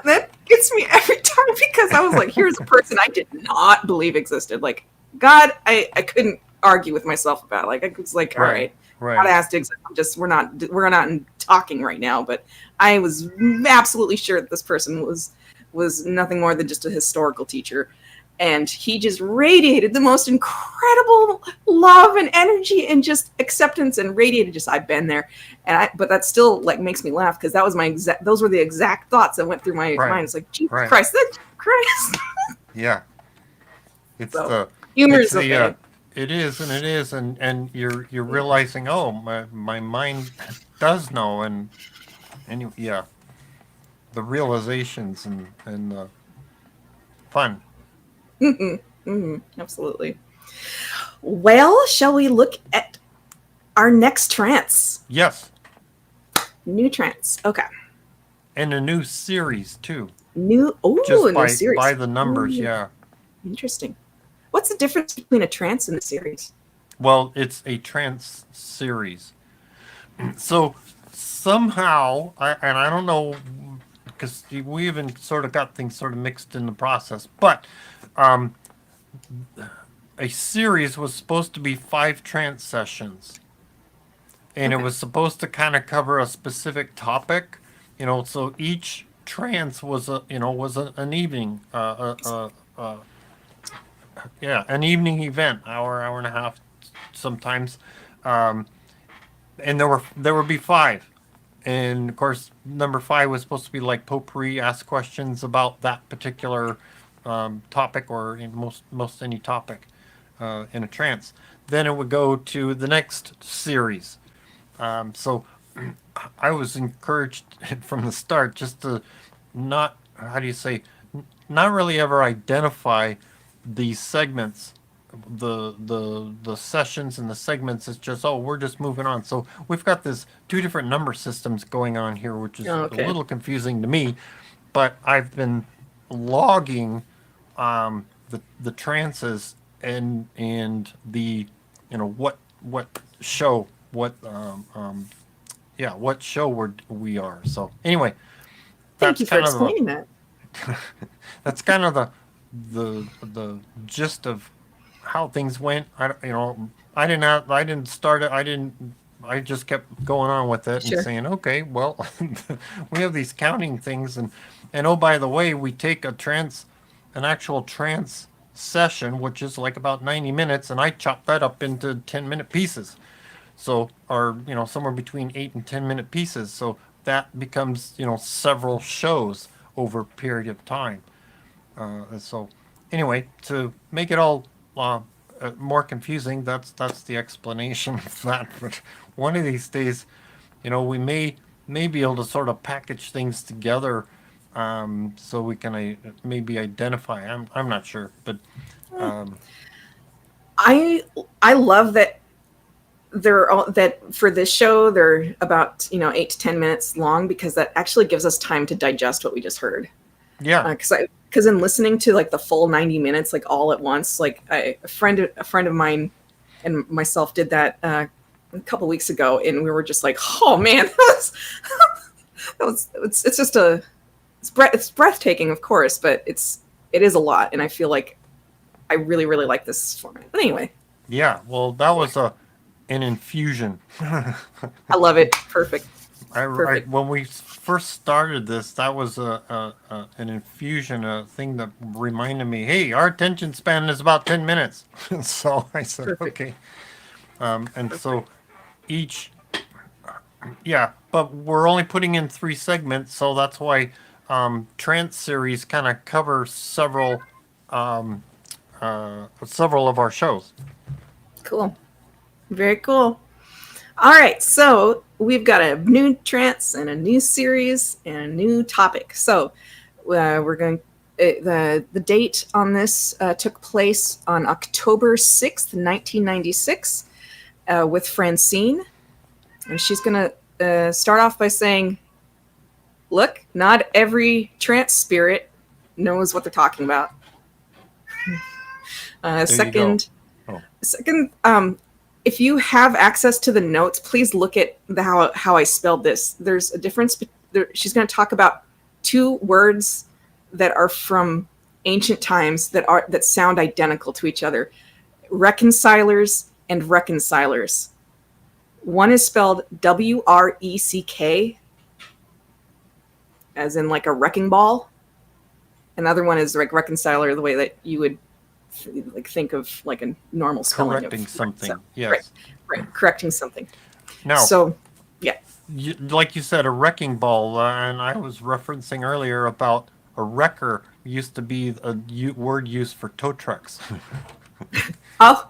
That gets me every time, because I was like, here's a person I did not believe existed. Like, God, I couldn't argue with myself about. Like, I was like, all right, God has to exist. We're not talking right now. But I was absolutely sure that this person was nothing more than just a historical teacher. And he just radiated the most incredible love and energy and just acceptance, and radiated just, I've been there. But that still like makes me laugh, because that was those were the exact thoughts that went through my mind. It's like, Jesus Christ, that's Christ. Yeah. It's so, humor is okay. It is, and you're realizing, oh, my mind does know, and the realizations and the fun. Absolutely. Well, shall we look at our next trance? Yes. New trance. Okay. And a new series too. New series. By the numbers, yeah. Interesting. What's the difference between a trance and a series? Well, it's a trance series. So somehow, I don't know, because we even sort of got things sort of mixed in the process, but a series was supposed to be 5 trance sessions, and it Okay. was supposed to kind of cover a specific topic, so each trance was an evening, an evening event, hour and a half sometimes, um, and there would be 5. And of course, number 5 was supposed to be like potpourri, ask questions about that particular topic, or in most any topic in a trance. Then it would go to the next series. So I was encouraged from the start just to not, how do you say, not really ever identify these segments, the sessions and the segments. It's just, oh, we're just moving on. So we've got this 2 different number systems going on here, which is Okay. a little confusing to me. But I've been logging the trances and the what show what what show we are. So anyway, Thank that's you for kind of explaining that. that's kind of the gist of how things went. I didn't start it. I just kept going on with it Sure. and saying, okay, well, we have these counting things, and oh, by the way, we take an actual trance session, which is like about 90 minutes, and I chop that up into 10-minute pieces. So, or somewhere between 8 and 10-minute pieces. So that becomes several shows over a period of time. So anyway, to make it all more confusing, that's the explanation of that. But one of these days, we may be able to sort of package things together, so we can maybe identify. I'm not sure, but I love that that for this show they're about 8 to 10 minutes long, because that actually gives us time to digest what we just heard. yeah, Because in listening to like the full 90 minutes like all at once, like a friend of mine and myself did that a couple weeks ago, and we were just like, oh man, it's just it's breathtaking, of course, but it is a lot, and I feel like I really like this format. But anyway, yeah. Well, that was an infusion. I love it. Perfect. Perfect. When we first started this, that was an infusion, a thing that reminded me, hey, our attention span is about 10 minutes. So I said, Perfect. okay. And so each, but we're only putting in 3 segments, so that's why trance series kind of cover several of our shows. Cool. Very cool. All right, so we've got a new trance and a new series and a new topic. So we're going. The date on this took place on October 6th, 1996, with Francine, and she's going to start off by saying, "Look, not every trance spirit knows what they're talking about." Second, if you have access to the notes, please look at how I spelled this. There's a difference. She's going to talk about 2 words that are from ancient times that sound identical to each other: reconcilers and reconcilers. One is spelled WRECK, as in like a wrecking ball. Another one is like reconciler, the way that you would like think of like a normal spelling Correcting of something, reconcile. yes. Right, correcting something. Now, So, yeah. like you said, a wrecking ball, and I was referencing earlier about a wrecker used to be a word used for tow trucks. Oh,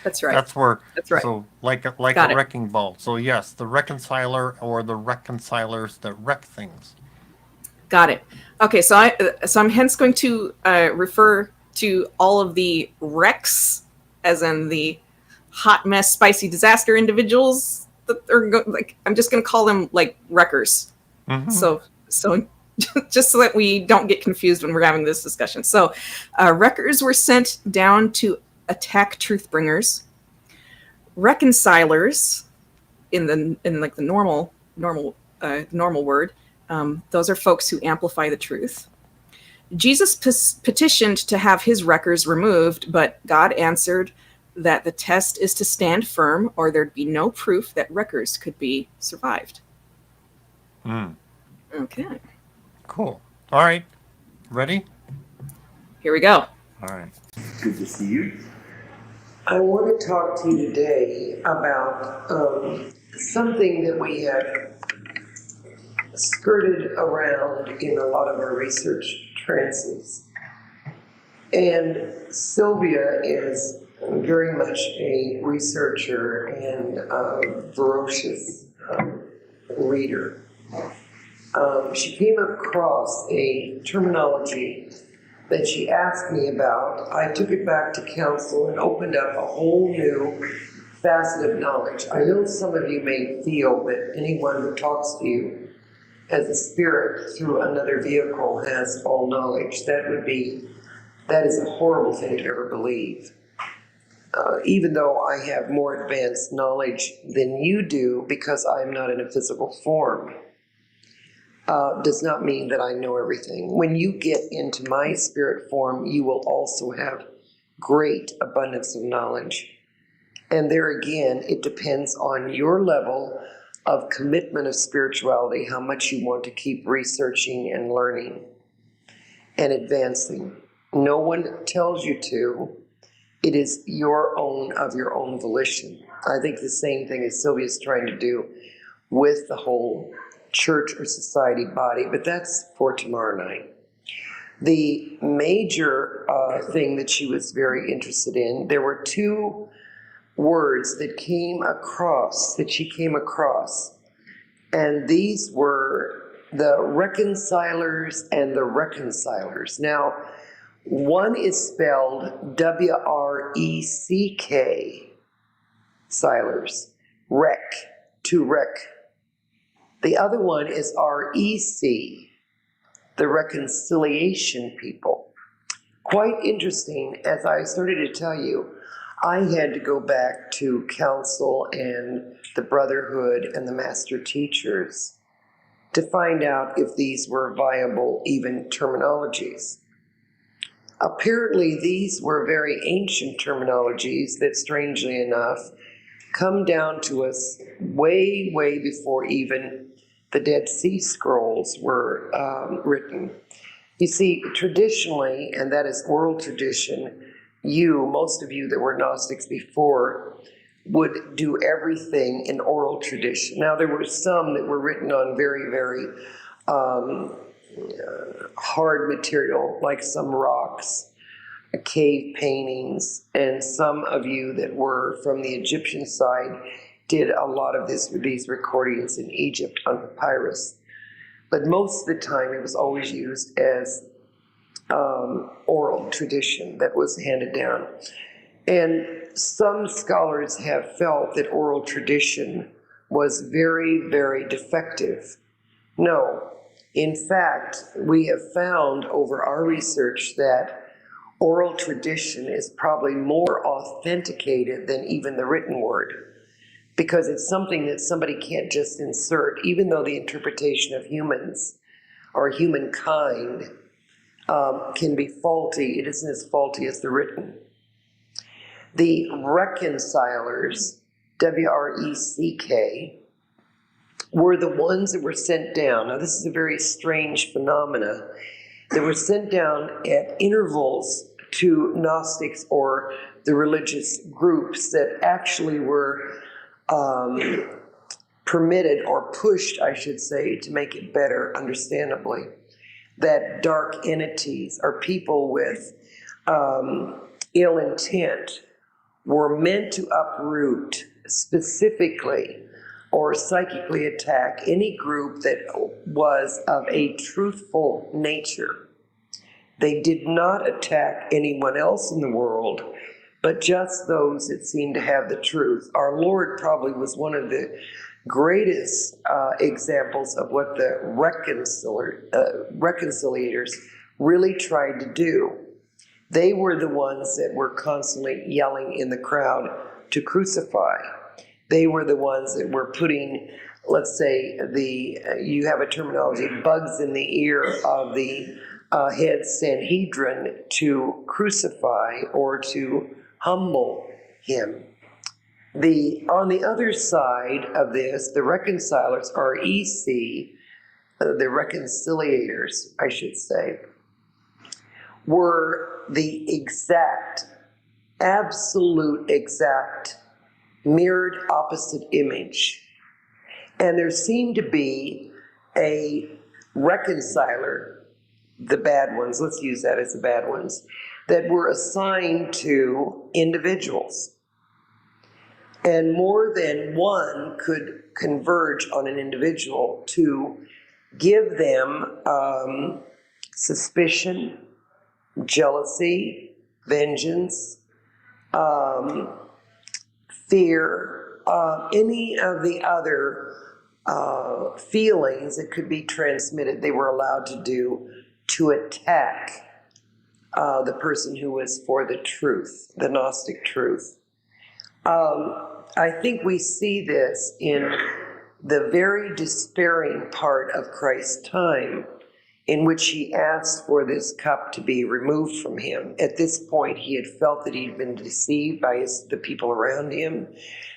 that's right. That's where. That's right. So like a Got it. wrecking ball. So yes, the reconciler or the reconcilers that wreck things. Got it. Okay, so I'm hence going to refer to all of the wrecks, as in the hot mess, spicy disaster individuals that are I'm just going to call them like wreckers. Mhm. So just so that we don't get confused when we're having this discussion. So wreckers were sent down to attack truth bringers. Reconcilers, in like the normal word, those are folks who amplify the truth. Jesus petitioned to have his wreckers removed, but God answered that the test is to stand firm, or there'd be no proof that wreckers could be survived. Okay, Cool. All right. Ready? here we go. All right. Good to see you. I want to talk to you today about something that we have skirted around in a lot of our research trances. And Sylvia is very much a researcher and ferocious reader. She came across a terminology that she asked me about. I took it back to council and opened up a whole new facet of knowledge. I know some of you may feel that anyone who talks to you as a spirit through another vehicle has all knowledge. That is a horrible thing to ever believe. Even though I have more advanced knowledge than you do, because I'm not in a physical form, does not mean that I know everything. When you get into my spirit form, you will also have great abundance of knowledge. And there again, it depends on your level of commitment of spirituality, how much you want to keep researching and learning and advancing. No one tells you to. It is your own volition. I think the same thing as Sylvia's trying to do with the whole church or society body, but that's for tomorrow night. The major thing that she was very interested in, there were two words that she came across, and these were the Reconcilers and the Reconcilers. Now, one is spelled W-R-E-C-K, silers, wreck, to wreck. The other one is R-E-C, the reconciliation people. Quite interesting. As I started to tell you, I had to go back to council and the brotherhood and the master teachers to find out if these were viable even terminologies. Apparently, these were very ancient terminologies that, strangely enough, come down to us way, way before even the Dead Sea Scrolls were written. You see, traditionally, and that is oral tradition, most of you that were Gnostics before, would do everything in oral tradition. Now, there were some that were written on very, very hard material, like some rocks, cave paintings, and some of you that were from the Egyptian side did a lot of these recordings in Egypt on papyrus. But most of the time it was always used as oral tradition that was handed down. And some scholars have felt that oral tradition was very, very defective. No. In fact, we have found over our research that oral tradition is probably more authenticated than even the written word, because it's something that somebody can't just insert, even though the interpretation of humans or humankind can be faulty. It isn't as faulty as the written. The Reconcilers, W-R-E-C-K, were the ones that were sent down. Now, this is a very strange phenomena. They were sent down at intervals to Gnostics or the religious groups that actually were permitted or pushed, I should say, to make it better, understandably, that dark entities or people with ill intent were meant to uproot specifically or psychically attack any group that was of a truthful nature. They did not attack anyone else in the world, but just those that seemed to have the truth. Our Lord probably was one of the greatest examples of what the reconciliators really tried to do. They were the ones that were constantly yelling in the crowd to crucify. They were the ones that were putting, let's say, you have a terminology, bugs in the ear of the head Sanhedrin to crucify or to humble him. On the other side of this, the reconcilers, REC, the reconciliators, I should say, were the exact, absolute exact mirrored opposite image. And there seemed to be a reconciler, the bad ones, let's use that as the bad ones, that were assigned to individuals. And more than one could converge on an individual to give them suspicion, jealousy, vengeance, fear, any of the other feelings that could be transmitted, they were allowed to do to attack the person who was for the truth, the Gnostic truth. I think we see this in the very despairing part of Christ's time, in which he asked for this cup to be removed from him. At this point, he had felt that he'd been deceived by the people around him,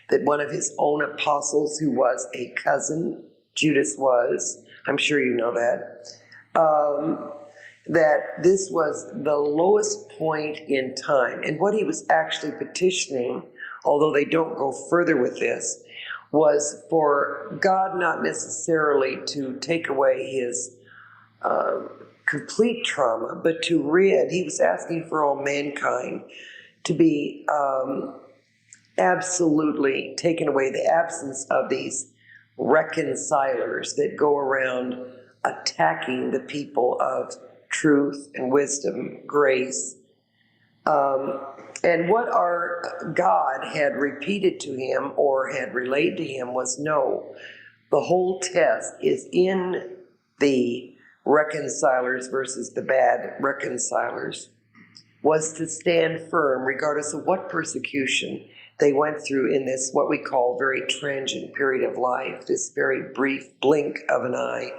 that one of his own apostles, who was a cousin, Judas was, I'm sure you know that, that this was the lowest point in time. And what he was actually petitioning, although they don't go further with this, was for God not necessarily to take away his complete trauma, but to rid. He was asking for all mankind to be absolutely taken away, the absence of these reconcilers that go around attacking the people of truth and wisdom, grace. And what our God had repeated to him or had relayed to him was, no, the whole test is in the reconcilers versus the bad reconcilers, was to stand firm regardless of what persecution they went through in this, what we call very transient period of life, this very brief blink of an eye,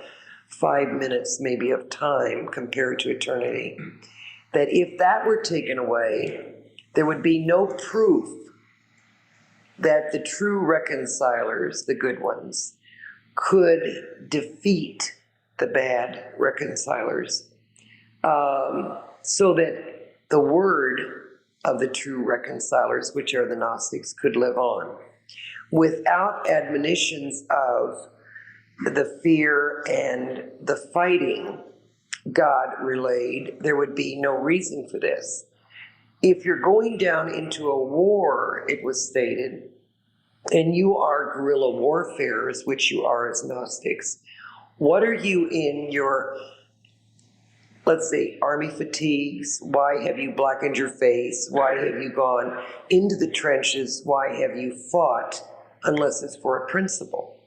5 minutes maybe of time compared to eternity. That if that were taken away, there would be no proof that the true reconcilers, the good ones, could defeat the bad reconcilers, so that the word of the true reconcilers, which are the Gnostics, could live on. Without admonitions of the fear and the fighting God relayed, there would be no reason for this. If you're going down into a war, it was stated, and you are guerrilla warfarers, which you are as Gnostics, what are you in your, let's say, army fatigues? Why have you blackened your face? Why have you gone into the trenches? Why have you fought unless it's for a principle?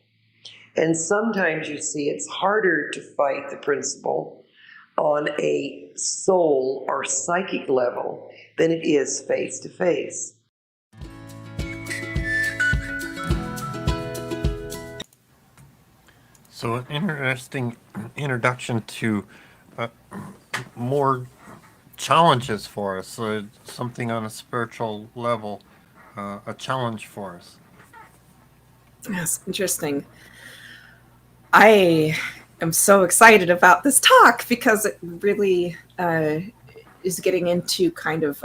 And sometimes you see it's harder to fight the principle on a soul or psychic level than it is face to face. So an interesting introduction to more challenges for us, something on a spiritual level, a challenge for us. Yes, interesting. I am so excited about this talk because it really is getting into kind of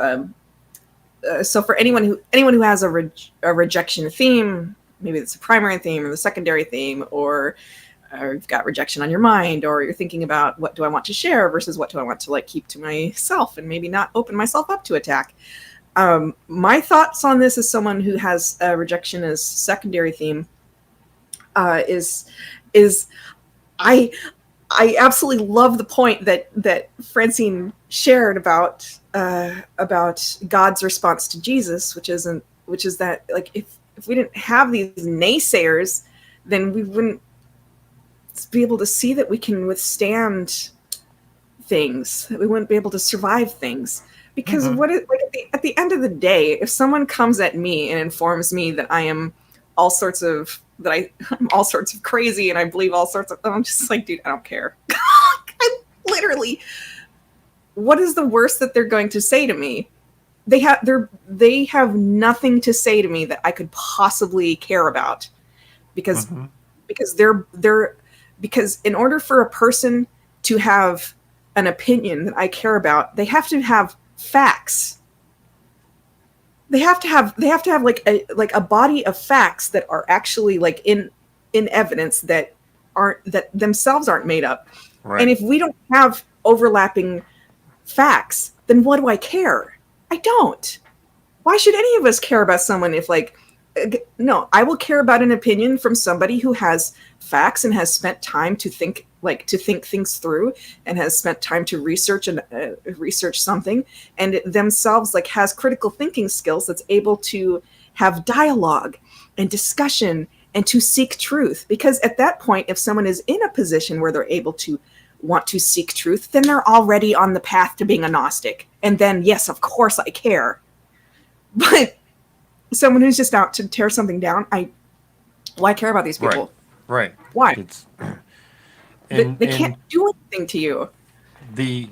so for anyone who has a rejection theme, maybe it's a primary theme or the secondary theme, or you've got rejection on your mind, or you're thinking about what do I want to share versus what do I want to keep to myself and maybe not open myself up to attack. My thoughts on this as someone who has rejection as secondary theme is I absolutely love the point that Francine shared about God's response to Jesus, which is that if we didn't have these naysayers, then we wouldn't be able to see that we can withstand things, that we wouldn't be able to survive things. Because at the end of the day, if someone comes at me and informs me that I'm all sorts of crazy and I believe all sorts of, I'm just like, dude, I don't care. I'm literally what is the worst that they're going to say to me? They have nothing to say to me that I could possibly care about, because Mhm. because in order for a person to have an opinion that I care about, they have to have facts. They have to have like a body of facts that are actually like in evidence, that themselves aren't made up. Right. And if we don't have overlapping facts, then what do I care? I don't. Why should any of us care about someone if no, I will care about an opinion from somebody who has facts and has spent time to think things through, and has spent time to research and research something, and themselves has critical thinking skills, that's able to have dialogue and discussion and to seek truth. Because at that point, if someone is in a position where they're able to want to seek truth, then they're already on the path to being a Gnostic. And then, yes, of course I care. But someone who's just out to tear something down, why care about these people? Right. Why? It's They can't do anything to you. the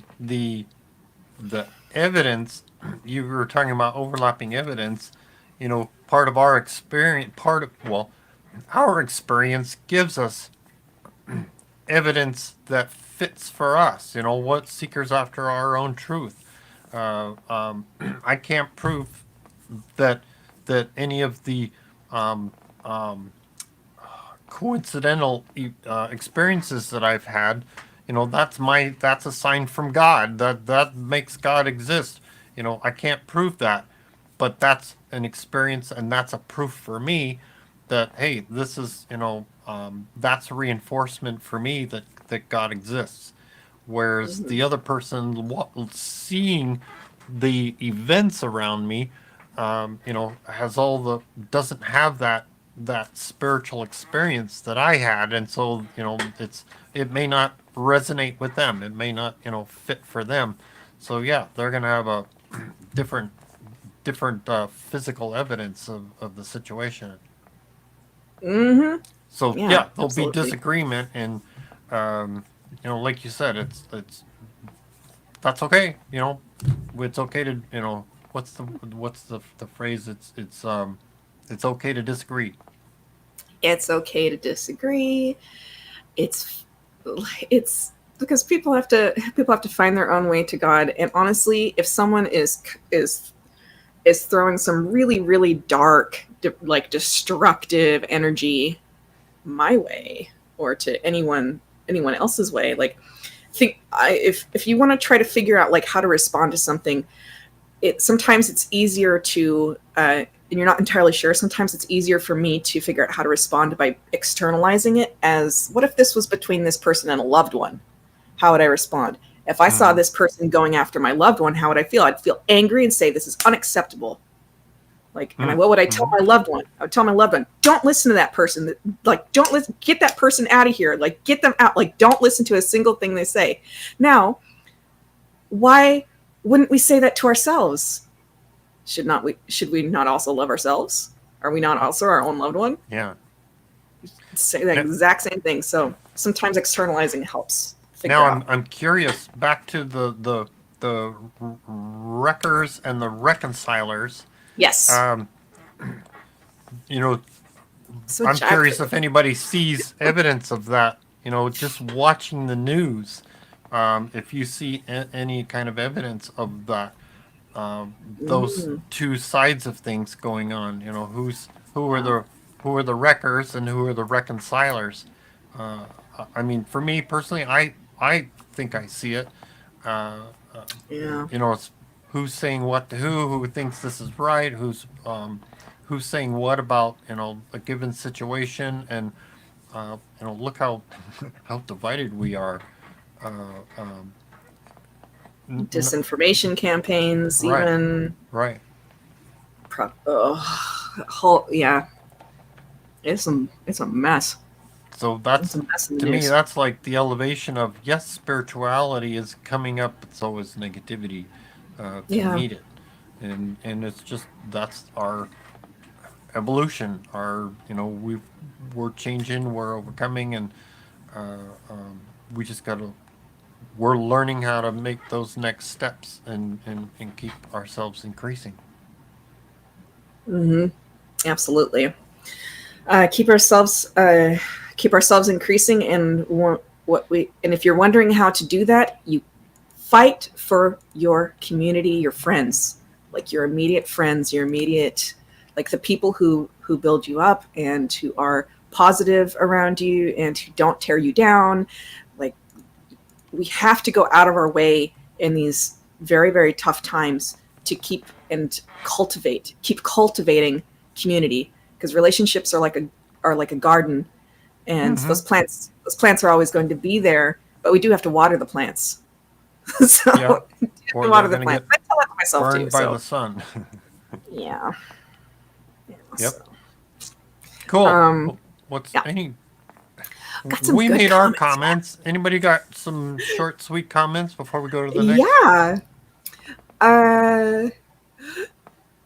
evidence, you were talking about overlapping evidence. Part of our experience, our experience gives us evidence that fits for us. What seekers after our own truth. I can't prove that any of the coincidental experiences that I've had, that's a sign from God, that makes God exist. I can't prove that, but that's an experience, and that's a proof for me that, hey, this is, that's a reinforcement for me that God exists. Whereas the other person seeing the events around me, doesn't have that spiritual experience that I had, and so it may not resonate with them. It may not fit for them. So yeah, they're gonna have a different physical evidence of the situation. Mm-hmm. So Yeah, yeah, there'll absolutely. be disagreement, and like you said, it's that's okay. It's okay to what's the phrase? It's okay to disagree. It's okay to disagree. It's because people have to find their own way to God. And honestly, if someone is throwing some really, really dark, destructive energy my way, or to anyone else's way, if you want to try to figure out how to respond to something, sometimes it's easier to and you're not entirely sure, sometimes it's easier for me to figure out how to respond by externalizing it as, what if this was between this person and a loved one? How would I respond? If I saw this person going after my loved one, how would I feel? I'd feel angry and say, this is unacceptable. And what would I tell my loved one? I would tell my loved one, don't listen to that person. Don't listen, get that person out of here. Get them out. Don't listen to a single thing they say. Now, why wouldn't we say that to ourselves? Should we not also love ourselves? Are we not also our own loved one? Yeah. Say the exact same thing. So sometimes externalizing helps figure Now out. I'm curious. Back to the wreckers and the reconcilers. Yes. So I'm Jack- curious if anybody sees evidence of that. Just watching the news. If you see any kind of evidence of that, those two sides of things going on. Who are the wreckers and who are the reconcilers? I mean, for me personally, I think I see it. Yeah. It's who's saying what to who thinks this is right, who's saying what about a given situation, and look how how divided we are. Disinformation campaigns, Right. even Right. yeah. It's a mess. So that's, It's a mess in the to me, news. that's like the elevation of, yes, spirituality is coming up, but so is negativity to Yeah. meet it, and it's just, that's our evolution. We're changing, we're overcoming, and we just got to we're learning how to make those next steps and keep ourselves increasing. Mm-hmm. Absolutely. Keep ourselves increasing, and if you're wondering how to do that, you fight for your community, your friends, like your immediate friends, like the people who build you up and who are positive around you and who don't tear you down. Like, we have to go out of our way in these very, very tough times to keep cultivating community, because relationships are like a garden, and Mhm. those plants are always going to be there, but we do have to water the plants. So Yeah. we have Or to they're water the going to plants. get I tell that to myself burned too. by So the sun. yeah. Yep. So, Cool. um, What's yeah. any? Got some We good made our comments. comments. Anybody got some short, sweet comments before we go to the next? Yeah. Uh,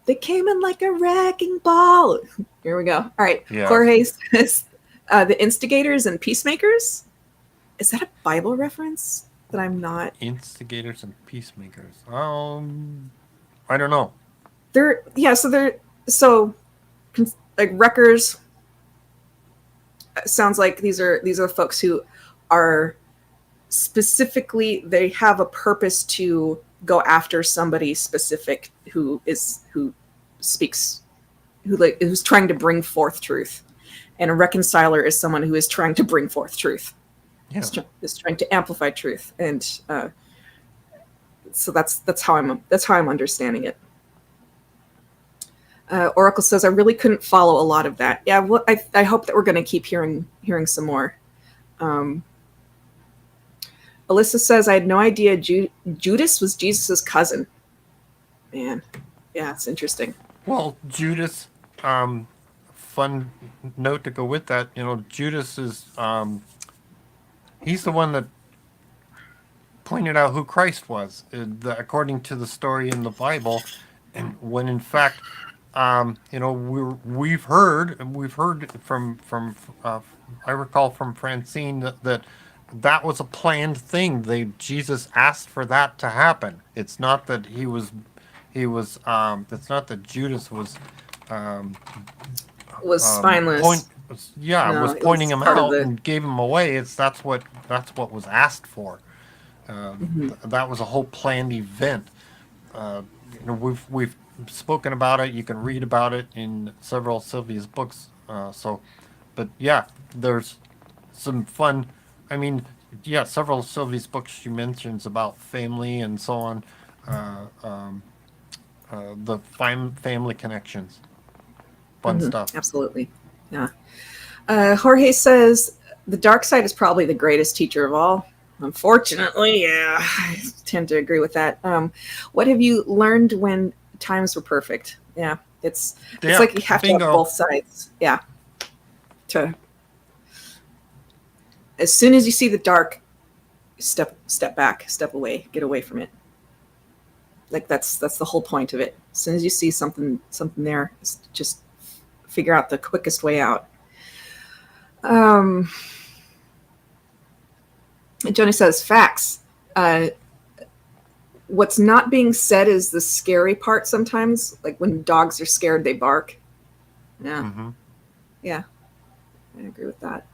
they came in like a wrecking ball. Here we go. All right. Yeah. Jorge says, the instigators and peacemakers. Is that a Bible reference that I'm not? Instigators and peacemakers. I don't know. So like wreckers. Sounds like these are folks who are specifically, they have a purpose to go after somebody specific who's trying to bring forth truth, and a reconciler is someone who is trying to bring forth truth. Yeah. Is trying to amplify truth, and so that's how I'm understanding it. Oracle says, I really couldn't follow a lot of that. Yeah, well, I hope that we're going to keep hearing some more. Alyssa says, I had no idea Judas was Jesus's cousin. Man, yeah, it's interesting. Well, Judas, fun note to go with that. Judas is, he's the one that pointed out who Christ was, according to the story in the Bible, and when in fact, we've heard from I recall from Francine that was a planned thing. Jesus asked for that to happen. It's not that it's not that Judas was Was spineless. was It pointing was him part of out the. and gave him away. That's what was asked for. That was a whole planned event. We've spoken about it. You can read about it in several Sylvia's books. But yeah, there's some fun. I mean, yeah, several Sylvia's books she mentions about family and so on. The family connections, fun stuff. Absolutely, yeah. Jorge says the dark side is probably the greatest teacher of all. Unfortunately, yeah, I tend to agree with that. What have you learned when times were perfect? Yeah, it's like you have to have both sides. Yeah. As soon as you see the dark, step back, step away, get away from it. Like that's the whole point of it. As soon as you see something there, just figure out the quickest way out. Joni says, facts. What's not being said is the scary part sometimes. Like when dogs are scared, they bark. Yeah. Mm-hmm. Yeah. I agree with that.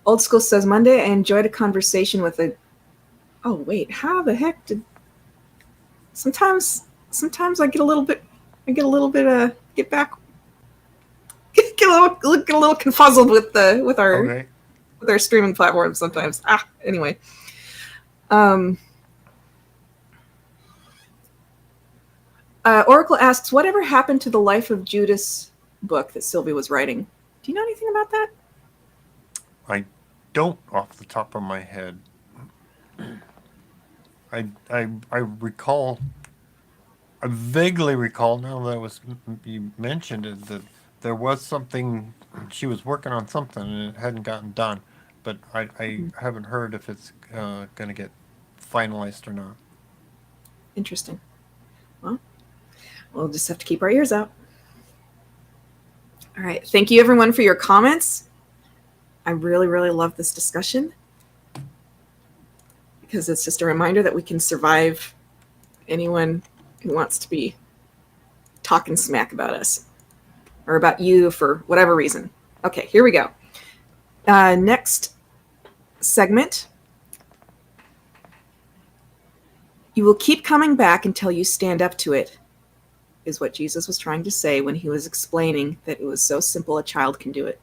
Old School says, Monday, I enjoyed a conversation with a. Oh, wait. How the heck did. Sometimes I get a little bit, get back, get a little confuzzled with our streaming platforms sometimes. Anyway. Oracle asks, whatever happened to the Life of Judas book that Sylvia was writing? Do you know anything about that? I don't off the top of my head. I recall. I vaguely recall now that you mentioned it, that there was something she was working on something and it hadn't gotten done, but I haven't heard if it's going to get finalized or not. Interesting. we'll just have to keep our ears out. All right. Thank you, everyone, for your comments. I really, really love this discussion because it's just a reminder that we can survive anyone who wants to be talking smack about us or about you for whatever reason. Okay, here we go. Next segment. You will keep coming back until you stand up to it, is what Jesus was trying to say when he was explaining that it was so simple a child can do it.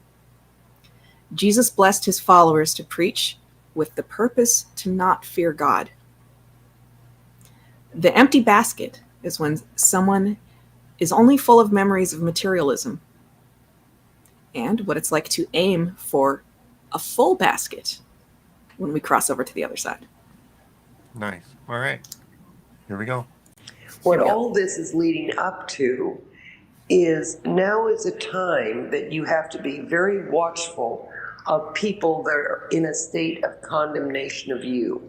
Jesus blessed his followers to preach with the purpose to not fear God. The empty basket is when someone is only full of memories of materialism, and what it's like to aim for a full basket when we cross over to the other side. Nice. All right. Here we go. What all this is leading up to is now is a time that you have to be very watchful of people that are in a state of condemnation of you.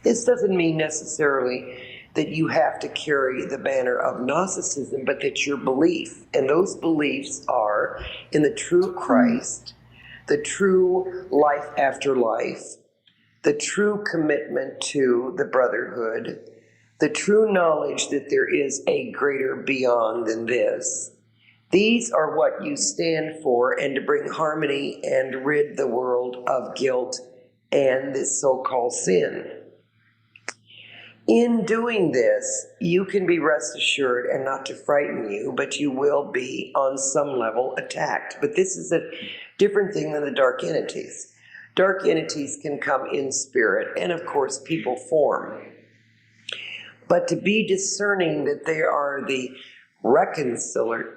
This doesn't mean necessarily that you have to carry the banner of Gnosticism, but that your belief, and those beliefs are in the true Christ, the true life after life, the true commitment to the brotherhood, the true knowledge that there is a greater beyond than this. These are what you stand for, and to bring harmony and rid the world of guilt and this so-called sin. In doing this, you can be rest assured, and not to frighten you, but you will be on some level attacked. But this is a different thing than the dark entities. Dark entities can come in spirit, and of course people form. But to be discerning that they are the reconcilers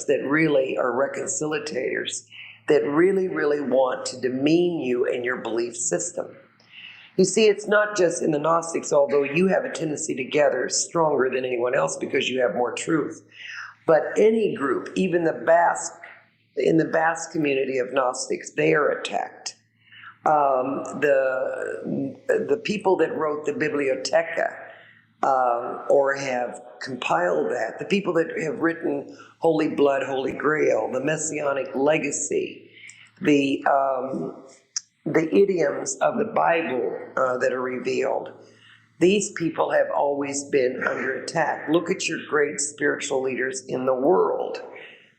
that really are reconciliators, that really, really want to demean you and your belief system. You see, it's not just in the Gnostics, although you have a tendency to gather stronger than anyone else because you have more truth. But any group, even the in the Basque community of Gnostics, they are attacked. The people that wrote the Bibliotheca or have compiled that, the people that have written Holy Blood, Holy Grail, the Messianic Legacy, the idioms of the Bible that are revealed, these people have always been under attack. Look at your great spiritual leaders in the world.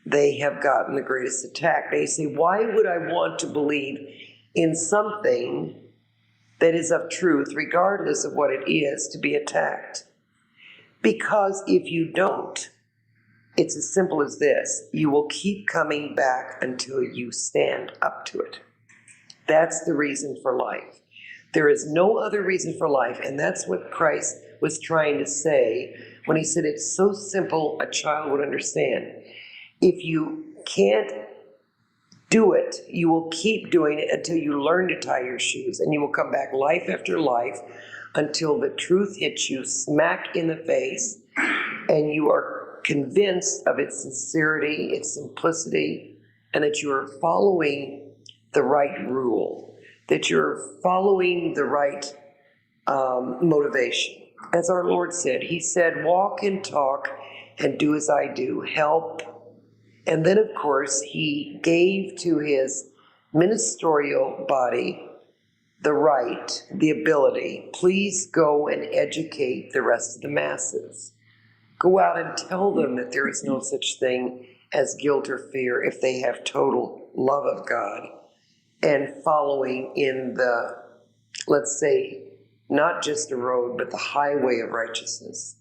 They have gotten the greatest attack. They say, why would I want to believe in something that is of truth, regardless of what it is, to be attacked? Because if you don't, it's as simple as this: you will keep coming back until you stand up to it. That's the reason for life. There is no other reason for life, and that's what Christ was trying to say when he said it's so simple a child would understand. If you can't do it, you will keep doing it until you learn to tie your shoes, and you will come back life after life until the truth hits you smack in the face and you are convinced of its sincerity, its simplicity, and that you are following the right rule, that you're following the right motivation. As our Lord said, he said, walk and talk and do as I do, help. And then, of course, he gave to his ministerial body the right, the ability, please go and educate the rest of the masses. Go out and tell them that there is no such thing as guilt or fear if they have total love of God and following in the, let's say, not just the road, but the highway of righteousness.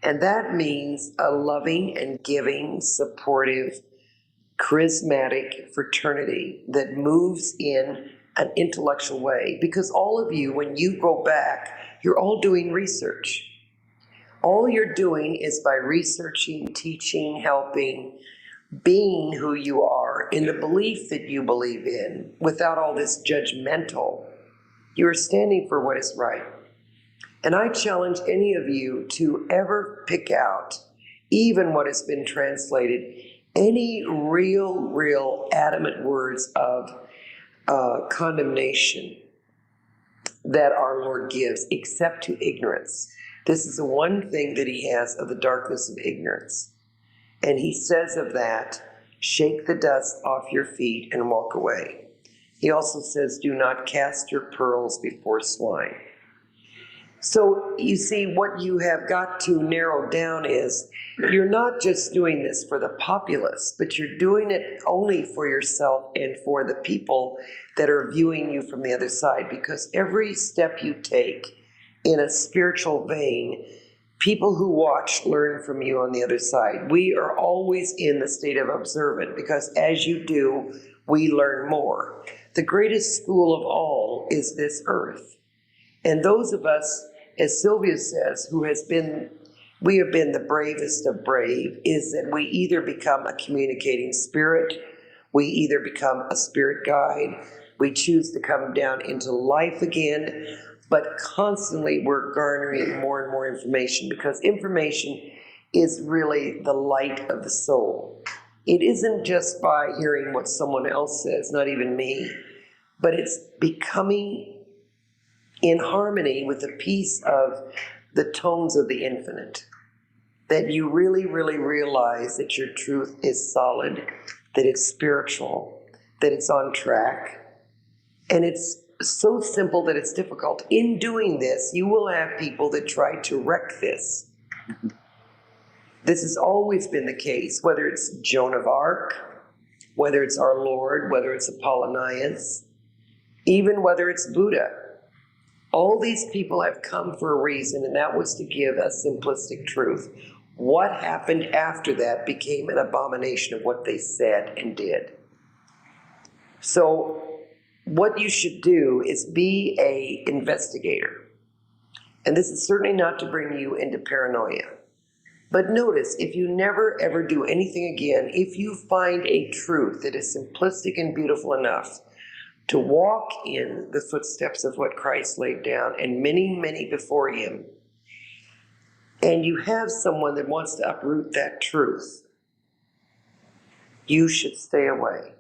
And that means a loving and giving, supportive, charismatic fraternity that moves in an intellectual way. Because all of you, when you go back, you're all doing research. All you're doing is by researching, teaching, helping, being who you are in the belief that you believe in, without all this judgmental. You're standing for what is right. And I challenge any of you to ever pick out, even what has been translated, any real adamant words of condemnation that our Lord gives, except to ignorance. This is the one thing that he has of the darkness of ignorance. And he says of that, shake the dust off your feet and walk away. He also says, do not cast your pearls before swine. So you see, what you have got to narrow down is, you're not just doing this for the populace, but you're doing it only for yourself and for the people that are viewing you from the other side. Because every step you take in a spiritual vein, people who watch learn from you on the other side. We are always in the state of observant, because as you do, we learn more. The greatest school of all is this earth. And those of us, as Sylvia says, we have been the bravest of brave, is that we either become a communicating spirit, we either become a spirit guide, we choose to come down into life again, but constantly we're garnering more and more information, because information is really the light of the soul. It isn't just by hearing what someone else says, not even me, but it's becoming in harmony with the peace of the tones of the infinite. That you really, really realize that your truth is solid, that it's spiritual, that it's on track. And it's so simple that it's difficult. In doing this, you will have people that try to wreck this. This has always been the case, whether it's Joan of Arc, whether it's our Lord, whether it's Apollonius, even whether it's Buddha. All these people have come for a reason, and that was to give a simplistic truth. What happened after that became an abomination of what they said and did. So what you should do is be an investigator. And this is certainly not to bring you into paranoia. But notice, if you never ever do anything again, if you find a truth that is simplistic and beautiful enough to walk in the footsteps of what Christ laid down, and many, many before him, and you have someone that wants to uproot that truth, you should stay away.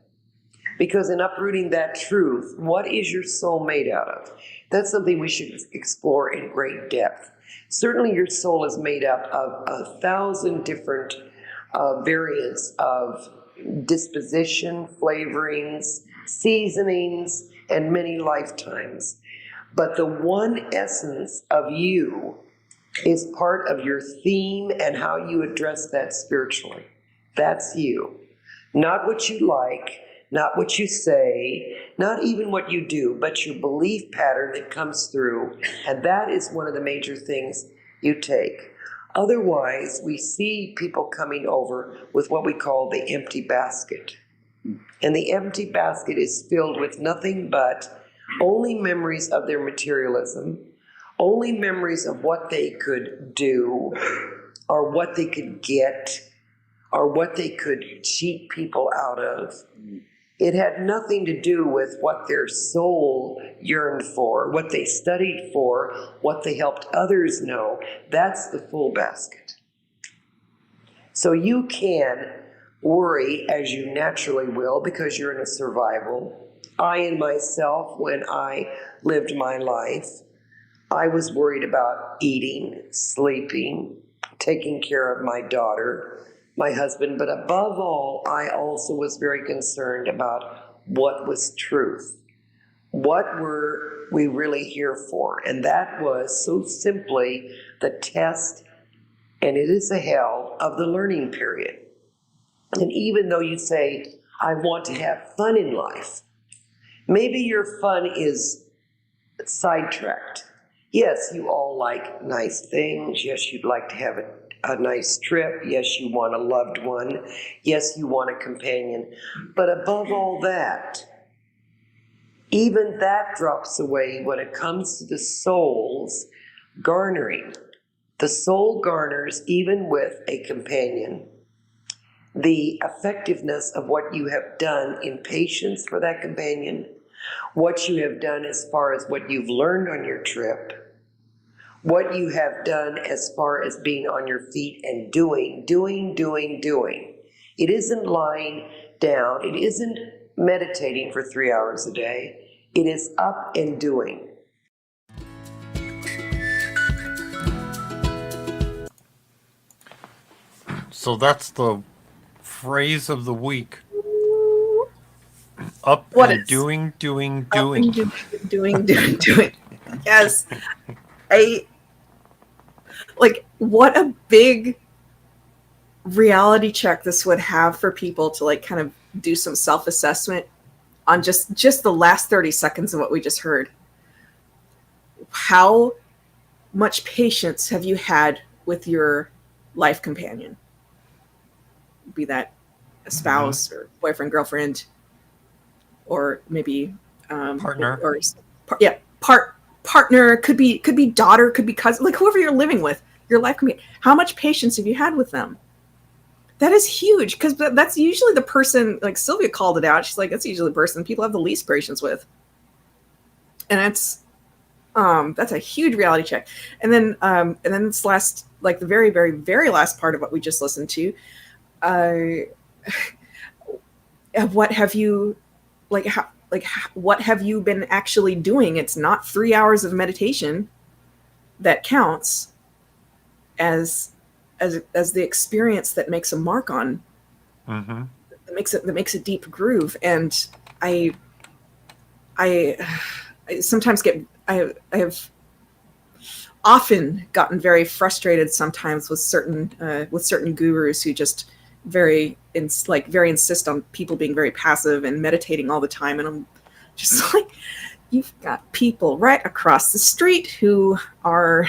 Because in uprooting that truth, what is your soul made out of? That's something we should explore in great depth. Certainly your soul is made up of 1,000 different variants of disposition, flavorings, seasonings, and many lifetimes. But the one essence of you is part of your theme and how you address that spiritually. That's you. Not what you like, not what you say, not even what you do, but your belief pattern that comes through. And that is one of the major things you take. Otherwise, we see people coming over with what we call the empty basket. And the empty basket is filled with nothing but only memories of their materialism, only memories of what they could do, or what they could get, or what they could cheat people out of. It had nothing to do with what their soul yearned for, what they studied for, what they helped others know. That's the full basket. So you can worry, as you naturally will, because you're in a survival. I and myself, when I lived my life, I was worried about eating, sleeping, taking care of my daughter, my husband, but above all, I also was very concerned about what was truth. What were we really here for? And that was so simply the test, and it is a hell, of the learning period. And even though you say, I want to have fun in life, maybe your fun is sidetracked. Yes, you all like nice things. Yes, you'd like to have a nice trip. Yes, you want a loved one. Yes, you want a companion. But above all that, even that drops away when it comes to the soul's garnering. The soul garners, even with a companion, the effectiveness of what you have done in patience for that companion, what you have done as far as what you've learned on your trip, what you have done as far as being on your feet and doing. It isn't lying down. It isn't meditating for 3 hours a day. It is up and doing. So that's the phrase of the week. Up What and is doing. up and doing. Yes. I like what a big reality check this would have for people to like kind of do some self-assessment on just the last 30 seconds of what we just heard. How much patience have you had with your life companion? Be that a spouse or boyfriend, girlfriend, or maybe Partner. or partner, could be daughter, could be cousin, like whoever you're living with, your life companion. How much patience have you had with them? That is huge, because that's usually the person, like Sylvia called it out. She's like, that's usually the person people have the least patience with. And that's a huge reality check. And then this last, like the very, very, very last part of what we just listened to, what have you, what have you been actually doing? It's not 3 hours of meditation that counts as the experience that makes a mark on, that makes a deep groove. And I sometimes I have often gotten very frustrated sometimes with certain gurus who just very insist on people being very passive and meditating all the time. And I'm just like, you've got people right across the street who are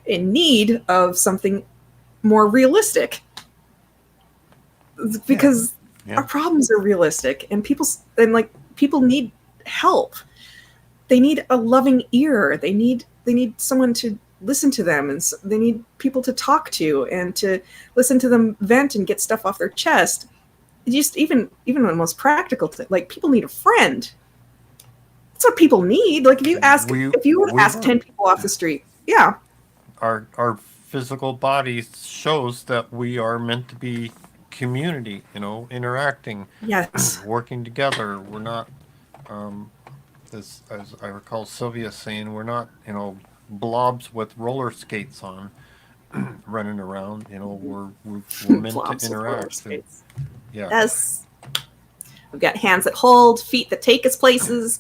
in need of something more realistic, because our problems are realistic, and people need help. They need a loving ear. They need someone to listen to them, and they need people to talk to and to listen to them vent and get stuff off their chest. Just even on the most practical thing, like people need a friend. That's what people need. Like if you were to ask 10 people off the street, yeah, our physical body shows that we are meant to be community, interacting, yes, working together. We're not, as I recall Sylvia saying, we're not, blobs with roller skates on, running around. We're meant to interact. And, yeah. Yes. We've got hands that hold, feet that take us places.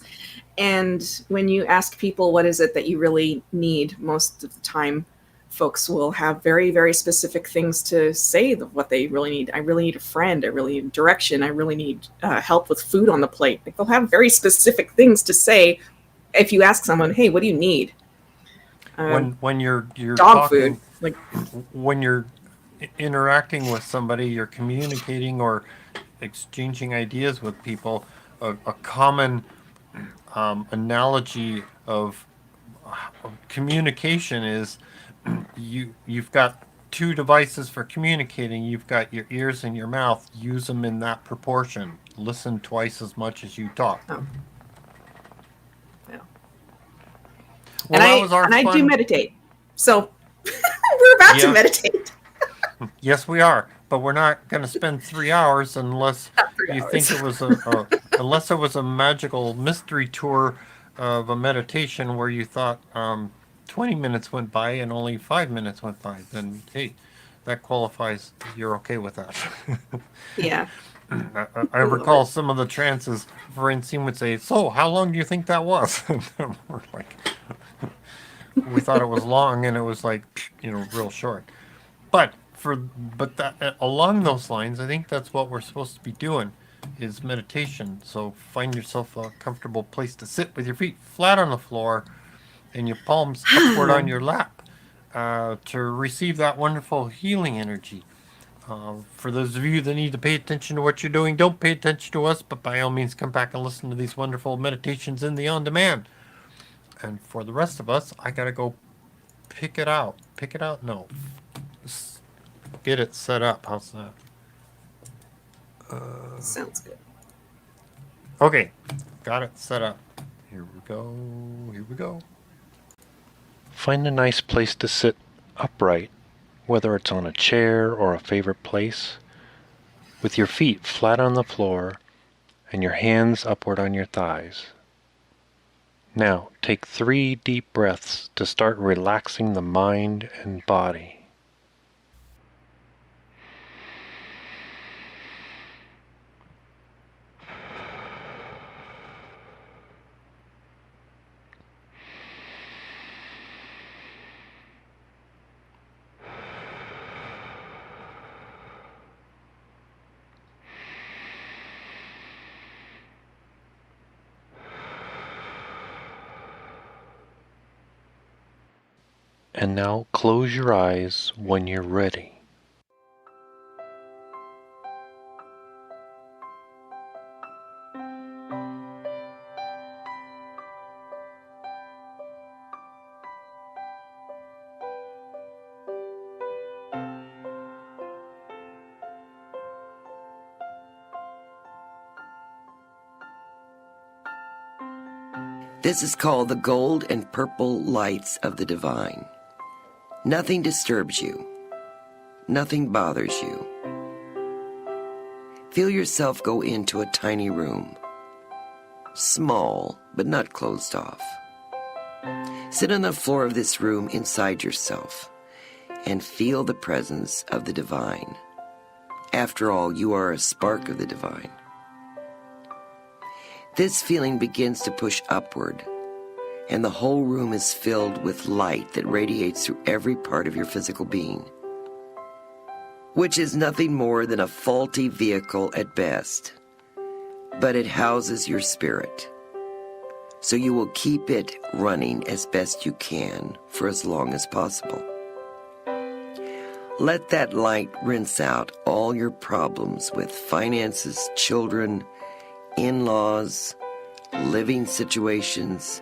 And when you ask people what is it that you really need, most of the time folks will have very, very specific things to say of what they really need. I really need a friend. I really need direction. I really need help with food on the plate. Like, they'll have very specific things to say if you ask someone, hey, what do you need? When you're dog talking, food. Like, when you're interacting with somebody, you're communicating or exchanging ideas with people. A common analogy of communication is you've got two devices for communicating. You've got your ears and your mouth. Use them in that proportion. Listen twice as much as you talk. oh. Yeah. Well, and I do meditate. So we're about to meditate. Yes, we are. But we're not going to spend 3 hours unless think it was unless it was a magical mystery tour of a meditation where you thought 20 minutes went by and only 5 minutes went by. Then hey, that qualifies. You're okay with that. Yeah. I recall some of the trances. Francine would say, "So, how long do you think that was?" We're like, we thought it was long, and it was like, real short. But along those lines, I think that's what we're supposed to be doing, is meditation. So find yourself a comfortable place to sit with your feet flat on the floor and your palms upward on your lap to receive that wonderful healing energy. For those of you that need to pay attention to what you're doing, don't pay attention to us, but by all means come back and listen to these wonderful meditations in the on-demand. And for the rest of us, I gotta go pick it out. No. Get it set up. How's that? Sounds good. Okay. Got it set up. Here we go. Find a nice place to sit upright, whether it's on a chair or a favorite place, with your feet flat on the floor and your hands upward on your thighs. Now, take 3 deep breaths to start relaxing the mind and body. And now close your eyes when you're ready. This is called the gold and purple lights of the divine. Nothing disturbs you. Nothing bothers you. Feel yourself go into a tiny room. Small, but not closed off. Sit on the floor of this room inside yourself and feel the presence of the divine. After all, you are a spark of the divine. This feeling begins to push upward, and the whole room is filled with light that radiates through every part of your physical being, which is nothing more than a faulty vehicle at best, but it houses your spirit. So you will keep it running as best you can for as long as possible. Let that light rinse out all your problems with finances, children, in-laws, living situations,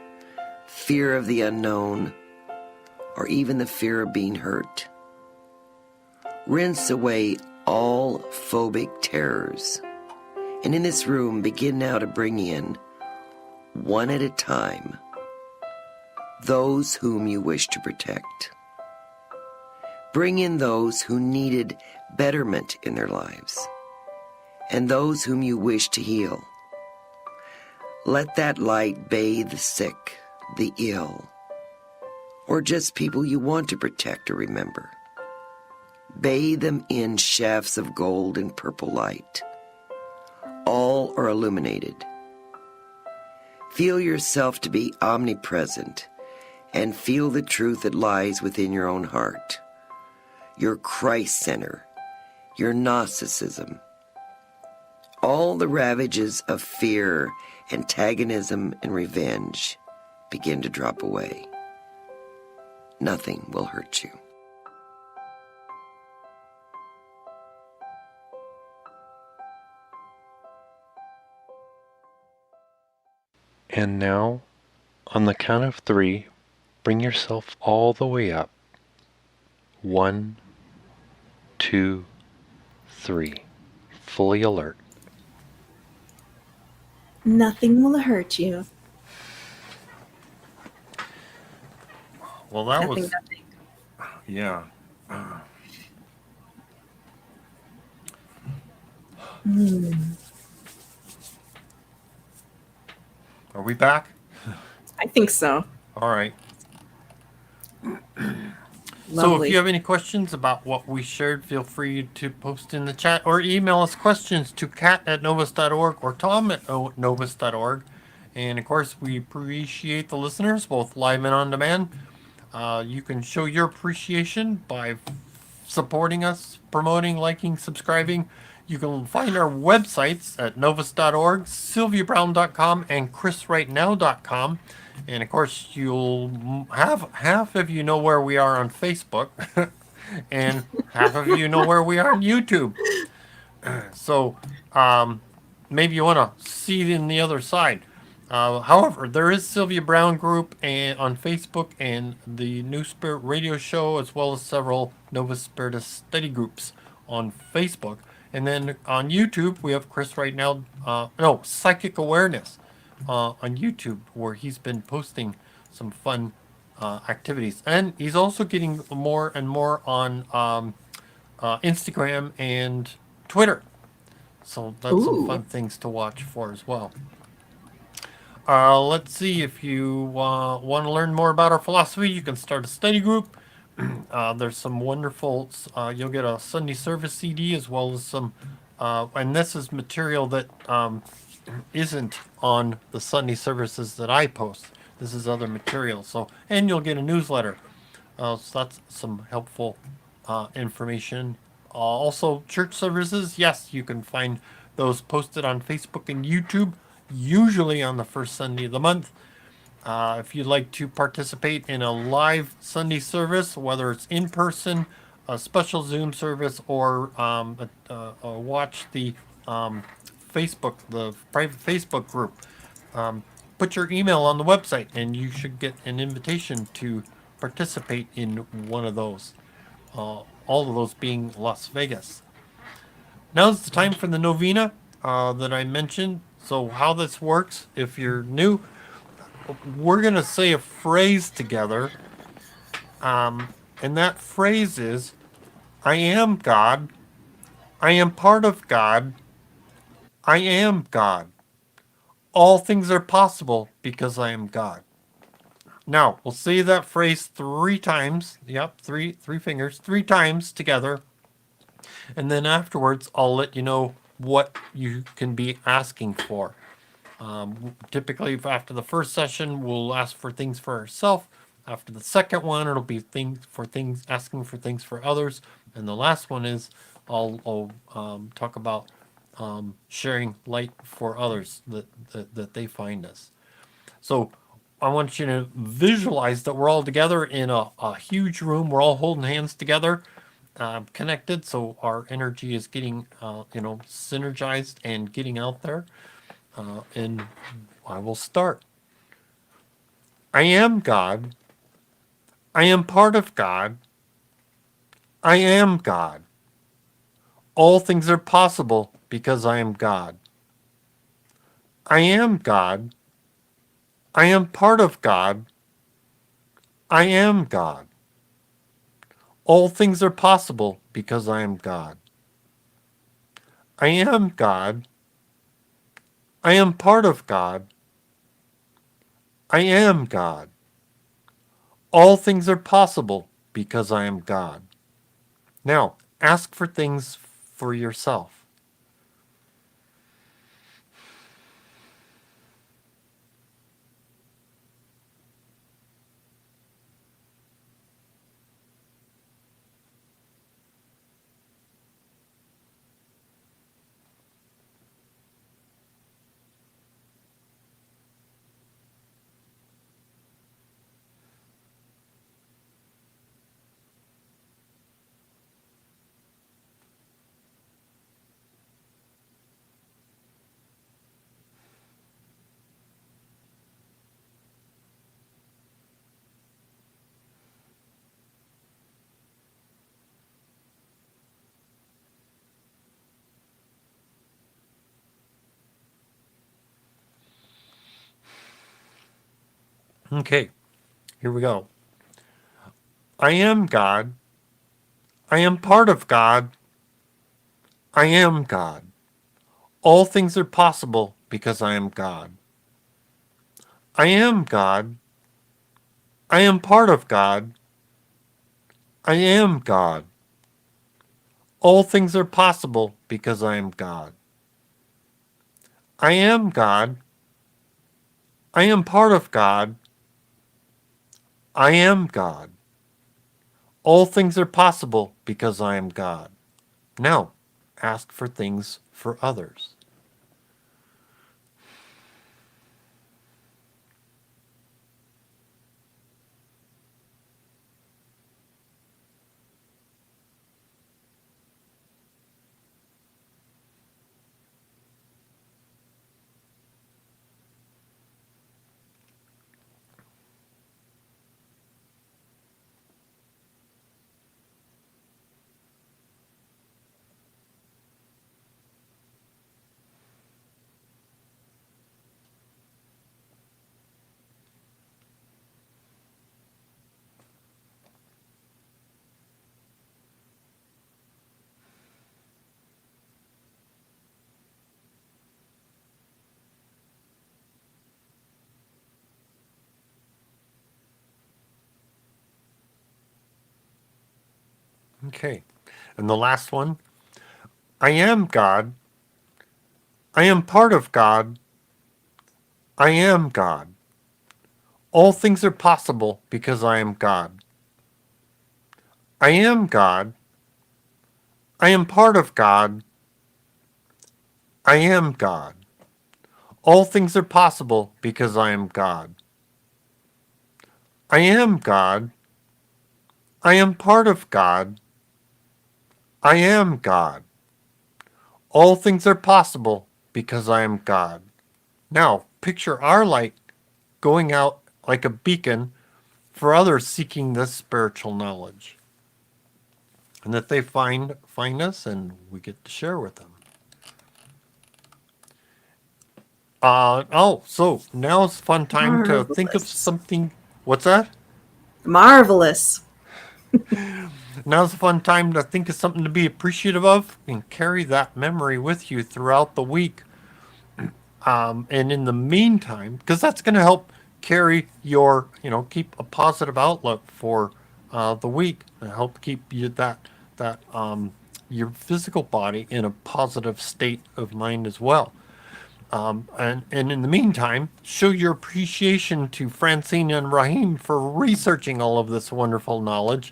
fear of the unknown, or even the fear of being hurt. Rinse away all phobic terrors. And in this room, begin now to bring in, one at a time, those whom you wish to protect. Bring in those who needed betterment in their lives, and those whom you wish to heal. Let that light bathe the sick, the ill, or just people you want to protect or remember. Bathe them in shafts of gold and purple light. All are illuminated. Feel yourself to be omnipresent and feel the truth that lies within your own heart, your Christ center, your Gnosticism. All the ravages of fear, antagonism, and revenge begin to drop away. Nothing will hurt you. And now, on the count of 3, bring yourself all the way up. 1, 2, 3. Fully alert. Nothing will hurt you. Well, that Nothing, was, nothing. yeah. Are we back? I think so. All right. So Lovely. if you have any questions about what we shared, feel free to post in the chat or email us questions to kat@novus.org or tom@novus.org. And of course, we appreciate the listeners, both live and on demand. You can show your appreciation by supporting us, promoting, liking, subscribing. You can find our websites at novus.org, sylviabrowne.com, and chrisrightnow.com. And of course, you'll have half of you know where we are on Facebook, and half of you know where we are on YouTube. So maybe you want to see it in the other side. However, there is Sylvia Browne group on Facebook and the New Spirit Radio Show, as well as several Novus Spiritus study groups on Facebook. And then on YouTube, we have Chris right now. Psychic Awareness on YouTube, where he's been posting some fun activities. And he's also getting more and more on Instagram and Twitter. So that's some fun things to watch for as well. Let's see, if you want to learn more about our philosophy, you can start a study group. There's some wonderful, you'll get a Sunday service CD as well as some, and this is material that isn't on the Sunday services that I post. This is other material. So, and you'll get a newsletter. So that's some helpful information. Also, church services, yes, you can find those posted on Facebook and YouTube, usually on the first Sunday of the month. If you'd like to participate in a live Sunday service, whether it's in person, a special Zoom service, or watch the Facebook, the private Facebook group, put your email on the website and you should get an invitation to participate in one of those. All of those being Las Vegas. Now's the time for the novena that I mentioned. So how this works, if you're new, we're going to say a phrase together. And that phrase is, I am God. I am part of God. I am God. All things are possible because I am God. Now, we'll say that phrase 3 times. Yep, three fingers, 3 times together. And then afterwards, I'll let you know what you can be asking for. Typically, after the first session, we'll ask for things for ourselves. After the second one, it'll be asking for things for others. And the last one is I'll talk about sharing light for others that they find us. So I want you to visualize that we're all together in a huge room. We're all holding hands together, connected. So our energy is getting, synergized and getting out there. And I will start. I am God. I am part of God. I am God. All things are possible because I am God. I am God. I am part of God. I am God. All things are possible because I am God. I am God. I am part of God. I am God. All things are possible because I am God. Now, ask for things for yourself. Okay, here we go. I am God. I am part of God. I am God. All things are possible because I am God. I am God. I am part of God. I am God. All things are possible because I am God. I am God. I am part of God. I am God. All things are possible because I am God. Now, ask for things for others. Okay. And the last one. I am God. I am part of God. I am God. All things are possible because I am God. I am God. I am part of God. I am God. All things are possible because I am God. I am God. I am part of God. I am God. All things are possible because I am God. Now, picture our light going out like a beacon for others seeking this spiritual knowledge. And that they find us and we get to share with them. So now's a fun time to think of Marvelous. something. What's that? Marvelous. Now's a fun time to think of something to be appreciative of and carry that memory with you throughout the week. And in the meantime, because that's going to help carry your, keep a positive outlook for the week and help keep you your physical body in a positive state of mind as well. And in the meantime, show your appreciation to Francine and Raheem for researching all of this wonderful knowledge.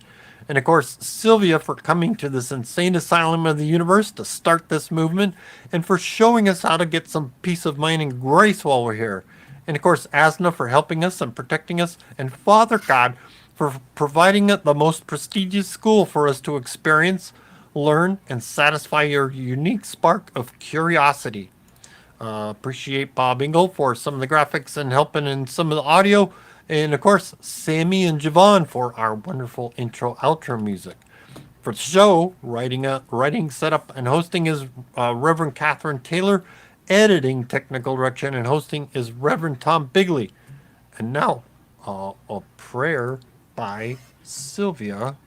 And of course, Sylvia for coming to this insane asylum of the universe to start this movement and for showing us how to get some peace of mind and grace while we're here. And of course, Azna for helping us and protecting us. And Father God for providing the most prestigious school for us to experience, learn, and satisfy your unique spark of curiosity. Appreciate Bob Ingle for some of the graphics and helping in some of the audio. And of course, Sammy and Javon for our wonderful intro outro music. For the show, writing, setup, and hosting is Reverend Catherine Taylor. Editing, technical direction, and hosting is Reverend Tom Bigley. And now, a prayer by Sylvia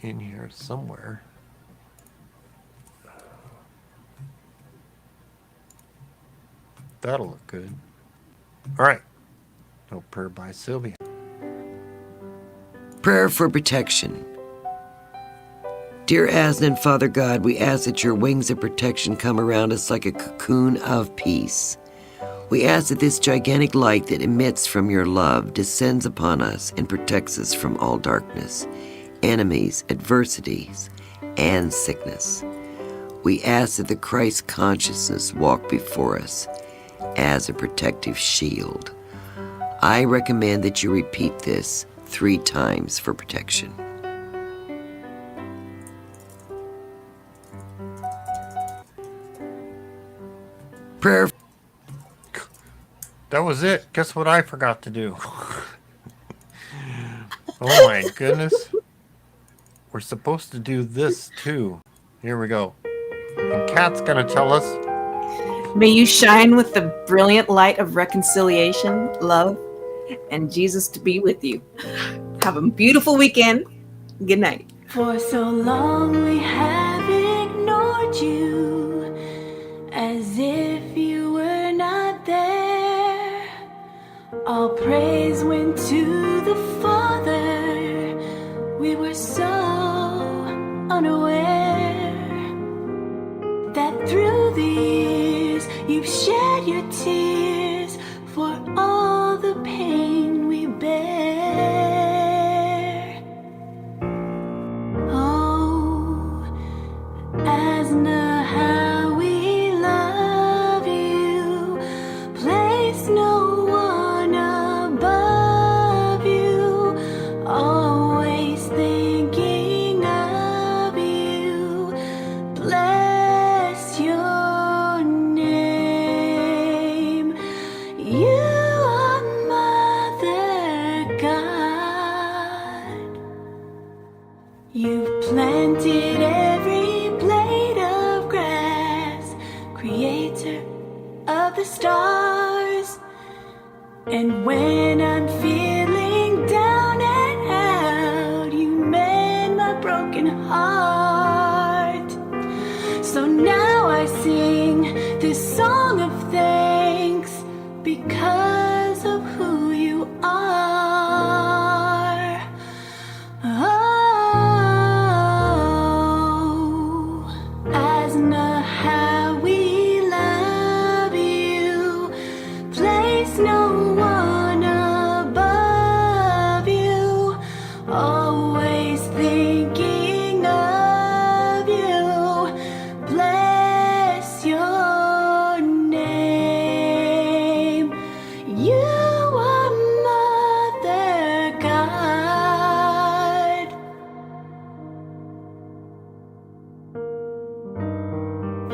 in here somewhere. That'll look good. All right. No prayer by Sylvia. Prayer for protection. Dear Azna and Father God, we ask that your wings of protection come around us like a cocoon of peace. We ask that this gigantic light that emits from your love descends upon us and protects us from all darkness, enemies, adversities, and sickness. We ask that the Christ consciousness walk before us as a protective shield. I recommend that you repeat this 3 times for protection. Prayer. That was it. Guess what I forgot to do? Oh my goodness. We're supposed to do this too. Here we go. And Kat's gonna tell us. May you shine with the brilliant light of reconciliation, love, and Jesus to be with you. Have a beautiful weekend. Good night. For so long we have ignored you, as if you were not there. All praise went to the Father. We were so unaware that through the years you've shed your tears for all the pain we bear. Oh, Azna, how we love you. Place no one above you. Always thinking of you. Bless your name. You are Mother God. You've planted every blade of grass, creator of the stars. And when I'm feeling down and out, you mend my broken heart. So now I sing this song of thanks because of who you are. Oh, Azna, how we love you. Place no one above you. Always thinking of you. Bless your name.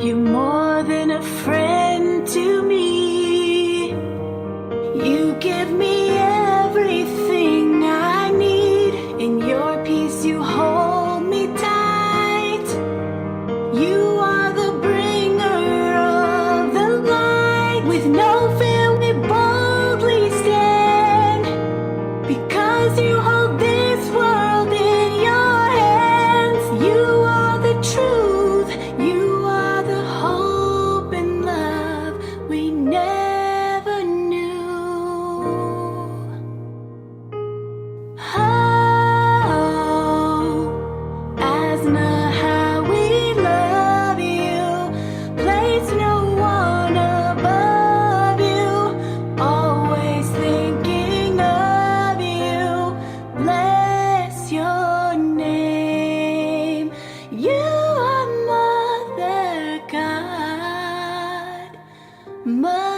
You're more than a friend to me. You give me everything I need. In your peace you hold me tight. You are the bringer of the light. With no fear we boldly stand, because you hold this world in your hands. You are the truth, you are the hope and love we never knew. Oh, Azna, how we love you. Place no one above you. Always thinking of you. Bless your name. You are Mother God. Mother